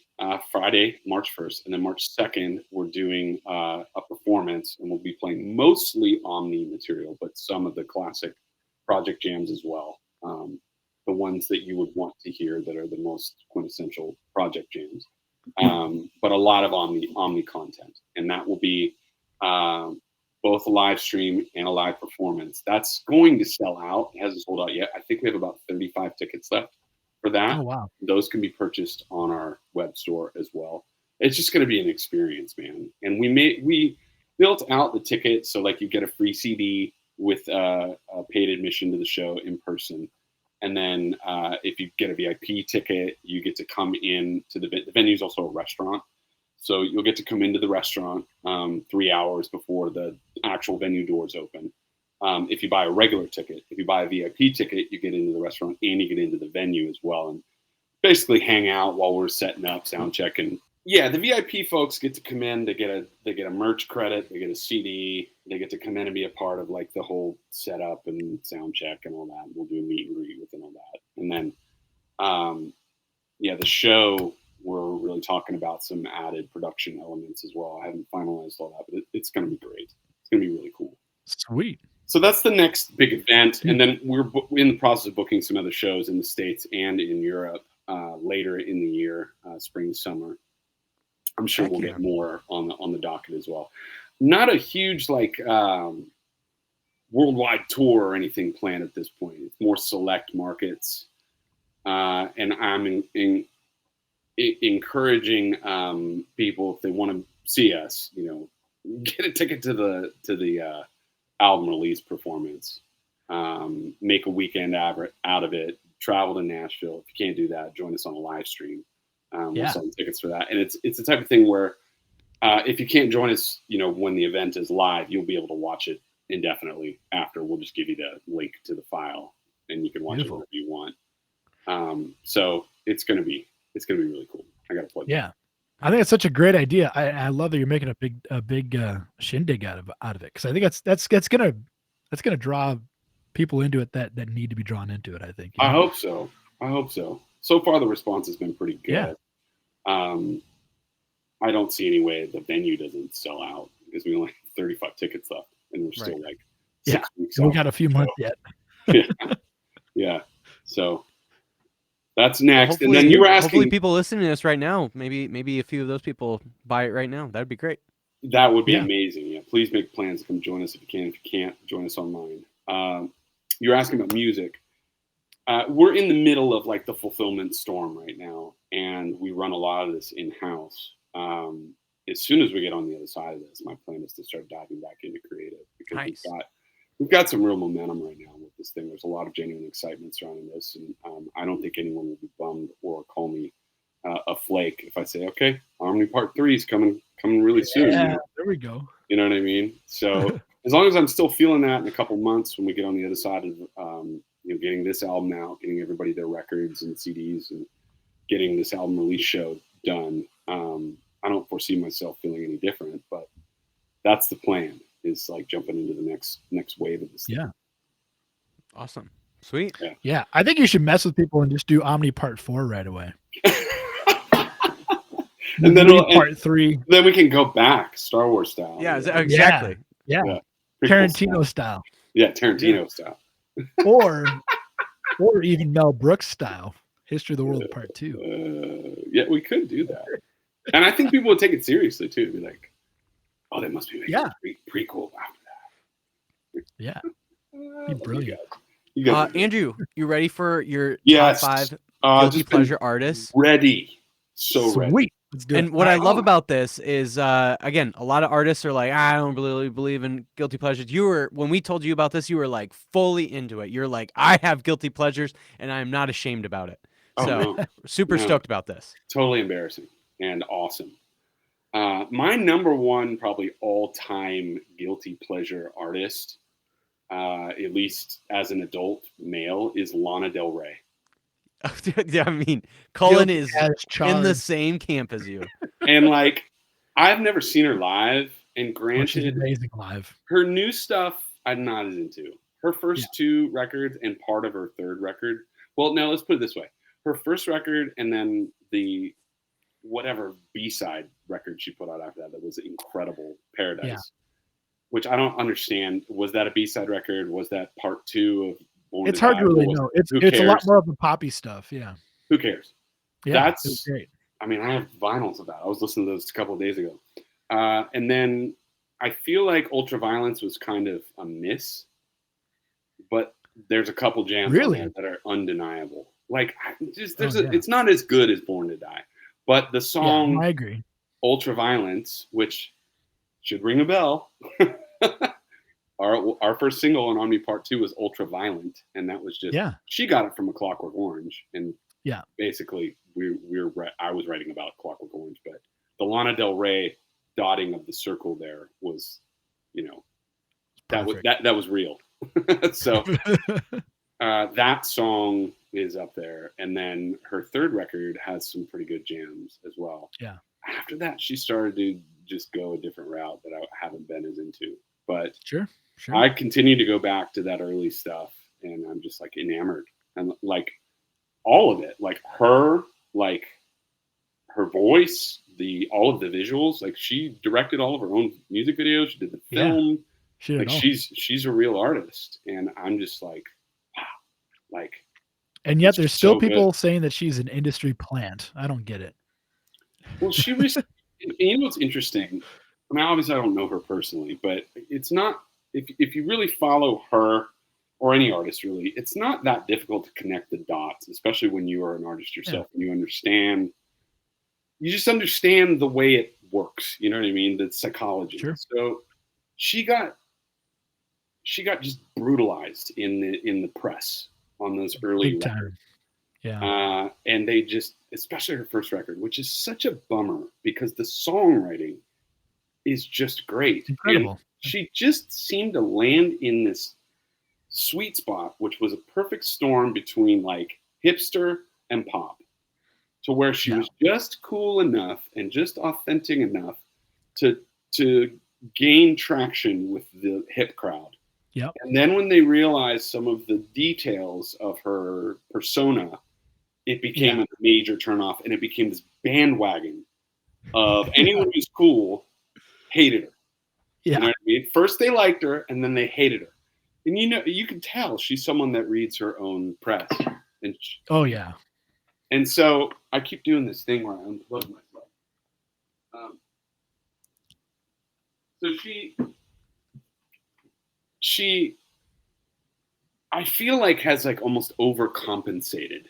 Friday, March 1st. And then March 2nd, we're doing a performance, and we'll be playing mostly Omni material, but some of the classic project jams as well. The ones that you would want to hear that are the most quintessential project jams. But a lot of Omni content. And that will be both a live stream and a live performance. That's going to sell out. It hasn't sold out yet. I think we have about 35 tickets left for that. Oh, wow. Those can be purchased on our web store as well. It's just going to be an experience, man. And we built out the ticket so like you get a free CD with a paid admission to the show in person. And then if you get a VIP ticket, you get to come in to the venue is also a restaurant. So you'll get to come into the restaurant 3 hours before the actual venue doors open. If you buy a regular ticket, if you buy a VIP ticket, you get into the restaurant and you get into the venue as well, and basically hang out while we're setting up, sound checking. Yeah, the VIP folks get to come in. They get a merch credit. They get a CD. They get to come in and be a part of like the whole setup and sound check and all that. We'll do a meet and greet with and all that. And then, the show, we're really talking about some added production elements as well. I haven't finalized all that, but it's going to be great. It's going to be really cool. Sweet. So that's the next big event. And then we're in the process of booking some other shows in the States and in Europe later in the year, spring, summer. I'm sure we'll get more on the docket as well. Not a huge worldwide tour or anything planned at this point. It's more select markets. And I'm encouraging people, if they want to see us, get a ticket to the album release performance. Make a weekend out of it. Travel to Nashville. If you can't do that, join us on a live stream. We'll sell tickets for that. And it's the type of thing where if you can't join us, when the event is live, you'll be able to watch it indefinitely after. We'll just give you the link to the file, and you can watch it whenever you want. So it's gonna be really cool. I gotta plug. Yeah, I think it's such a great idea. I love that you're making a big shindig out of it, because I think that's gonna draw people into it that need to be drawn into it. I think. I hope so. So far, the response has been pretty good. Yeah. I don't see any way the venue doesn't sell out because we only have 35 tickets left, and we're still like 6 weeks. We got a few months yet. Yeah. So That's next. And Hopefully, then you were hopefully asking, people listening to this right now, maybe a few of those people buy it right now. That'd be great. that would be Yeah. amazing. Yeah, please make plans to come join us if you can. If you can't, join us online. You're asking about music. We're in the middle of like the fulfillment storm right now, and we run a lot of this in-house. As soon as we get on the other side of this, my plan is to start diving back into creative because Nice. we've got some real momentum right now with this thing. There's a lot of genuine excitement surrounding this, and I don't think anyone will be bummed or call me a flake if I say, okay, OMNI Part 3 is coming really soon. Yeah, there we go. You know what I mean? So as long as I'm still feeling that in a couple months when we get on the other side of getting this album out, getting everybody their records and CDs, and getting this album release show done, I don't foresee myself feeling any different. But that's the plan, is like jumping into the next wave of this thing. Yeah. Awesome. Sweet. Yeah. I think you should mess with people and just do OMNI Part 4 right away. And then Part 3. Then we can go back Star Wars style. Yeah, exactly. Yeah. Yeah. Tarantino style. Yeah, Tarantino style. Or even Mel Brooks style. History of the World Part 2. Yeah, we could do that. And I think people would take it seriously too. Be like, oh, they must be making a prequel after that. Yeah. Be brilliant. You guys Andrew, you ready for your Yes. top 5 just guilty pleasure artists? ready. So ready. Sweet. Let's do And it. what I love about this is, again, a lot of artists are like, I don't really believe in guilty pleasures. When we told you about this, you were like fully into it. You're like, I have guilty pleasures and I'm not ashamed about it. So no. super stoked about this. Totally embarrassing and awesome. My number one, probably all-time guilty pleasure artist, at least as an adult male, is Lana Del Rey. Yeah, I mean, Cullen is as in the charged. same camp as you. And like, I've never seen her live, and She's granted, amazing live. her new stuff I'm not as into. Her first 2 records and part of her 3rd record. Well, no, let's put it this way. Her first record and then the whatever B-side record she put out after that was incredible, Paradise, which I don't understand. Was that a B-side record? Was that part 2 of Born It's to hard Die? to really What was know. it? It's Who a lot cares? more of the poppy stuff. Yeah. Who cares? Yeah. That's it's great. I mean, I have vinyls of that. I was listening to those a couple of days ago. And then I feel like Ultraviolence was kind of a miss, but there's a couple jams on there that are undeniable. Like, it's not as good as Born to Die, but the song I agree. Ultraviolence, which should ring a bell. Our first single on OMNI Part 2 was Ultraviolent, and that was just she got it from A Clockwork Orange, and basically I was writing about Clockwork Orange, but the Lana Del Rey dotting of the circle there was, that was real. So that song is up there, and then her 3rd record has some pretty good jams as well. Yeah. After that, she started to just go a different route that I haven't been as into, but Sure. I continue to go back to that early stuff, and I'm just like enamored, and like all of it, like her voice, all of the visuals. Like, she directed all of her own music videos. She did the film. Like, she's a real artist, and I'm just like, wow, like. And yet, there's still people saying that she's an industry plant. I don't get it. Well, she was. You know what's interesting? I mean, obviously, I don't know her personally, but it's not. If you really follow her or any artist, really, it's not that difficult to connect the dots, especially when you are an artist yourself and you just understand the way it works. You know what I mean? The psychology. Sure. So she got just brutalized in the press on those early Big time. records. Yeah. And they just, especially her first record, which is such a bummer because the songwriting is just great. It's incredible. And she just seemed to land in this sweet spot, which was a perfect storm between like hipster and pop, to where she was just cool enough and just authentic enough to gain traction with the hip crowd. Yep. And then when they realized some of the details of her persona, it became a major turnoff, and it became this bandwagon of anyone who's cool hated her. Yeah. You know what I mean? First they liked her, and then they hated her. And you can tell she's someone that reads her own press. And And so I keep doing this thing where I unplug myself. So she, I feel like has like almost overcompensated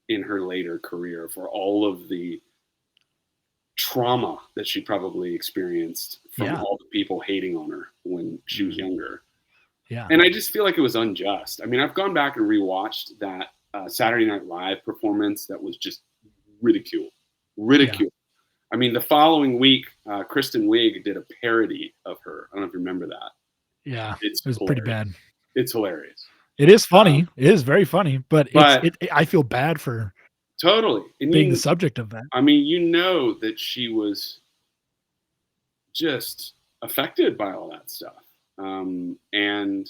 in her later career for all of the trauma that she probably experienced from all the people hating on her when she was younger. Yeah. And I just feel like it was unjust. I mean, I've gone back and rewatched that Saturday Night Live performance that was just ridicule. Yeah. I mean, the following week, Kristen Wiig did a parody of her. I don't know if you remember that. Yeah, it was hilarious. Pretty bad. It's hilarious. It is funny. It is very funny, but I feel bad for totally and being the subject of that. I mean, you know that she was just affected by all that stuff. And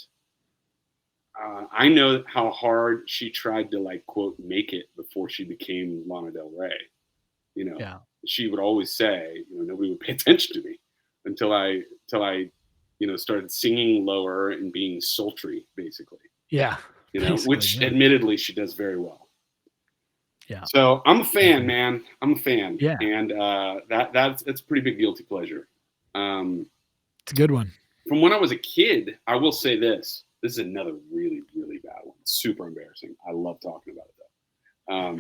I know how hard she tried to like quote make it before she became Lana Del Rey. You know, she would always say, you know, nobody would pay attention to me until I you know, started singing lower and being sultry, basically. Yeah. You know, which admittedly she does very well. Yeah. So I'm a fan, man. I'm a fan. Yeah. And that's a pretty big guilty pleasure. It's a good one. From when I was a kid, I will say this. This is another really, really bad one. Super embarrassing. I love talking about it though.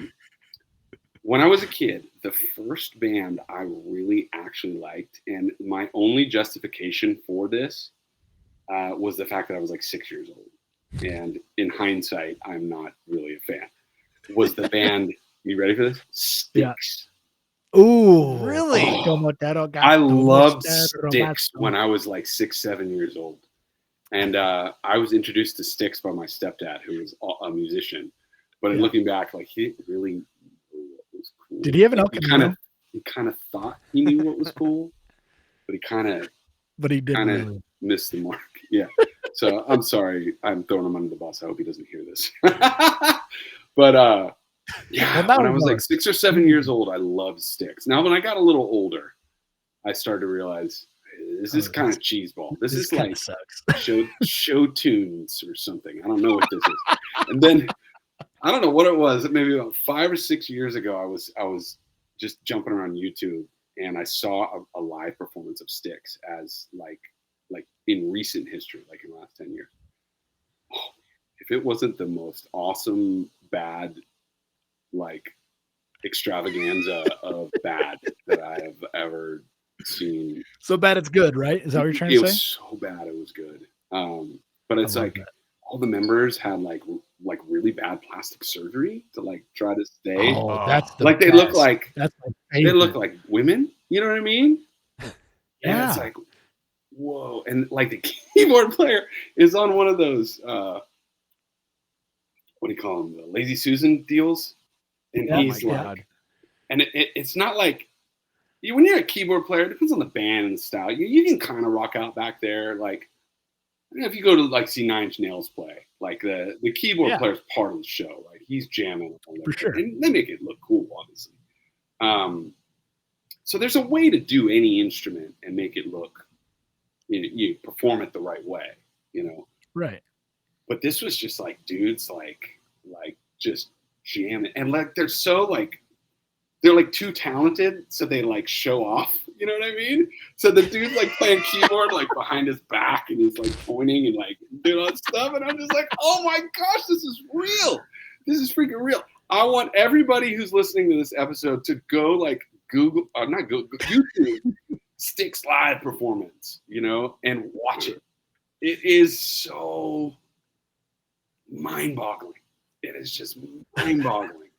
When I was a kid, the first band I really actually liked, and my only justification for this was the fact that I was like 6 years old. And in hindsight, I'm not really a fan. Was the band, you ready for this? Styx. Yeah. Ooh. Really? I loved Styx when I was like 6, 7 years old. And I was introduced to Styx by my stepdad, who was a musician. But looking back, like he really knew what was cool. Did he have an Camino? He kind of thought he knew what was cool, but he didn't really missed the mark. Yeah. So I'm sorry, I'm throwing him under the bus. I hope he doesn't hear this. But yeah, when I was like 6 or 7 years old, I loved Styx. Now, when I got a little older, I started to realize this is kind of cheeseball. This is like show tunes or something. I don't know what this is. And then I don't know what it was. Maybe about 5 or 6 years ago, I was just jumping around YouTube and I saw a live performance of Styx as like in recent history, like in the last 10 years. Oh, if it wasn't the most awesome, bad, like extravaganza of bad that I have ever seen. So bad it's good, right? Is that what you're trying to say? It was so bad it was good. But it's like all the members had like really bad plastic surgery to like try to stay. Oh, that's like they look like they look like women. You know what I mean? Yeah. And it's like, whoa. And like the keyboard player is on one of those what do you call them? The Lazy Susan deals. And he's like, God. And it's not like when you're a keyboard player, it depends on the band and the style. You can kind of rock out back there. Like, if you go to like see 9 Inch Nails play, like the keyboard player is part of the show, right? He's jamming for sure, and they make it look cool, obviously. So there's a way to do any instrument and make it look, you perform it the right way, right? But this was just like dudes like just jamming, and like they're so like. They're like too talented, so they like show off. You know what I mean? So the dude's like playing keyboard like behind his back, and he's like pointing and like doing all that stuff. And I'm just like, oh my gosh, this is real. This is freaking real. I want everybody who's listening to this episode to go like Google, not Google, YouTube Styx live performance, and watch it. It is so mind-boggling. It is just mind-boggling.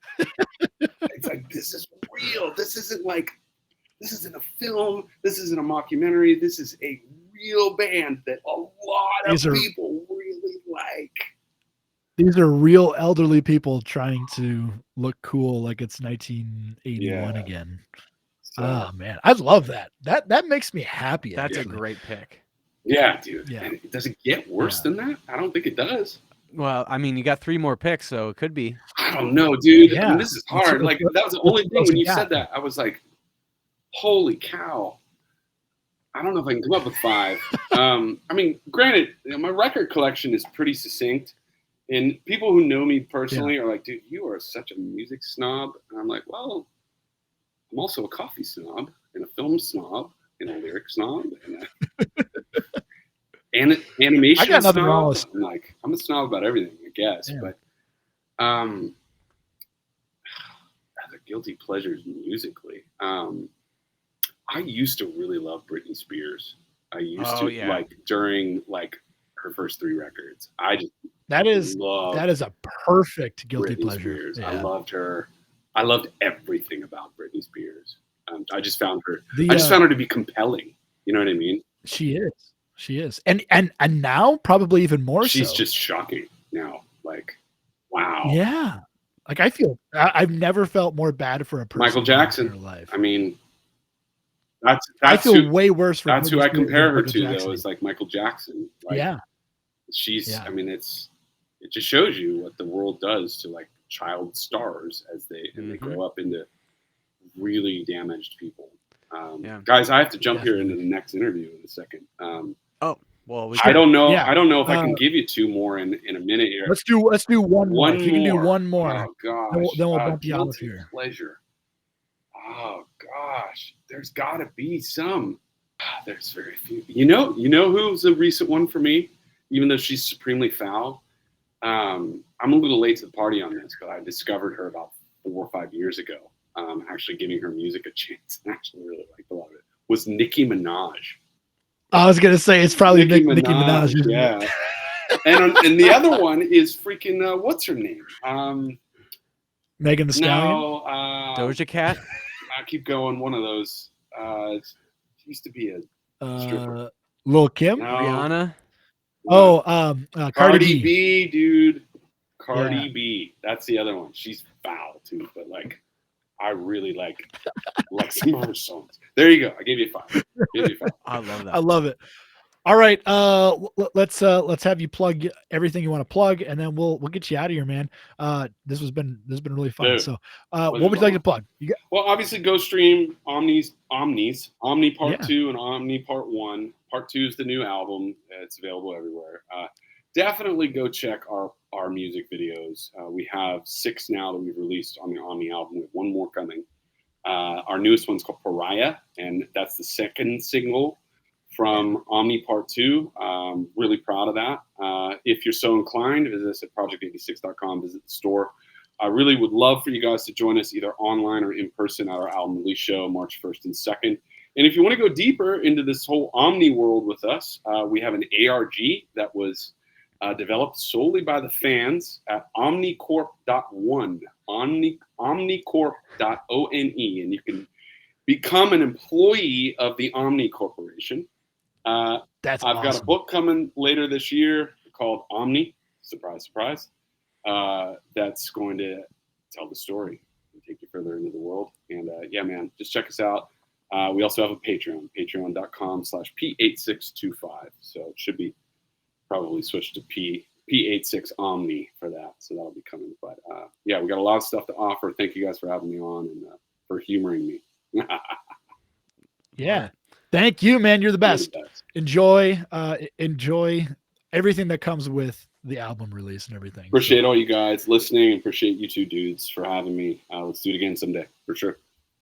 It's like, this is real. This isn't a film. This isn't a mockumentary. This is a real band that a lot of people really like. These are real elderly people trying to look cool like it's 1981 again. So, oh man, I love that. That makes me happy. That's a great pick. Yeah, dude. Yeah. And does it get worse than that? I don't think it does. Well, I mean, you got 3 more picks, so it could be. I don't know, dude. Yeah. I mean, this is hard. Like, that was the only thing when you said that. I was like, holy cow. I don't know if I can come up with 5. I mean, granted, my record collection is pretty succinct. And people who know me personally are like, dude, you are such a music snob. And I'm like, well, I'm also a coffee snob and a film snob and a lyric snob and an animation I got nothing wrong snob. with I'm a snob about everything, I guess. Yeah. But the guilty pleasures musically. I used to really love Britney Spears. I used to like during like her first 3 records. I just that is a perfect guilty Britney pleasure. Spears. Yeah. I loved her. I loved everything about Britney Spears. I just found her. I just found her to be compelling. You know what I mean? She is, and now probably even more. She's so. just shocking now. Like, wow. Yeah. Like I've never felt more bad for a person. Michael Jackson. In her life. I mean, I feel way worse for. That's who I compare her to, Jackson. though. Is like Michael Jackson. Like, yeah. She's. Yeah. I mean, it just shows you what the world does to like child stars as they grow up into really damaged people. Guys, I have to jump here into the next interview in a second. Well, I don't know. I don't know if I can give you 2 more in a minute here. Let's do one more. If you can do one more, oh gosh, then we'll bump you out of here. Pleasure. Oh gosh, there's got to be some. There's very few. You know who's a recent one for me, even though she's supremely foul. I'm a little late to the party on this, but I discovered her about 4 or 5 years ago. Actually giving her music a chance. I actually really liked a lot of it. Was Nicki Minaj. I was gonna say it's probably Nicki Minaj. Yeah. and the other one is freaking what's her name? Megan Thee Stallion. No, Doja Cat. I keep going. One of those. It used to be a stripper. Lil Kim. No. Rihanna. Cardi B, dude. Cardi B. That's the other one. She's foul too, but like, I really like some of her songs. There you go. I gave you 5. I love that. I love it. All right. Let's have you plug everything you want to plug, and then we'll get you out of here, man. This has been really fun. Dude, so, what would you like to plug? Well, obviously, go stream OMNI Part 2 and OMNI Part 1. Part 2 is the new album. It's available everywhere. Definitely go check our music videos. We have 6 now that we've released on the OMNI album. We have 1 more coming. Our newest one's called Pariah, and that's the second single from OMNI Part 2. Really proud of that. If you're so inclined, visit us at project86.com, visit the store. I really would love for you guys to join us either online or in person at our album release show, March 1st and 2nd. And if you want to go deeper into this whole OMNI world with us, we have an ARG that was developed solely by the fans at omnicorp.one, omnicorp.one, and you can become an employee of the OMNI Corporation. That's I've got a book coming later this year called OMNI, surprise, surprise, that's going to tell the story and take you further into the world. And yeah, man, just check us out. We also have a Patreon, patreon.com/P8625. So it should be probably switched to P86 Omni for that. So that'll be coming. But yeah, we got a lot of stuff to offer. Thank you guys for having me on and for humoring me. Yeah. Thank you, man. You're the best. Enjoy everything that comes with the album release and everything. Appreciate all you guys listening and appreciate you two dudes for having me. Let's do it again someday for sure.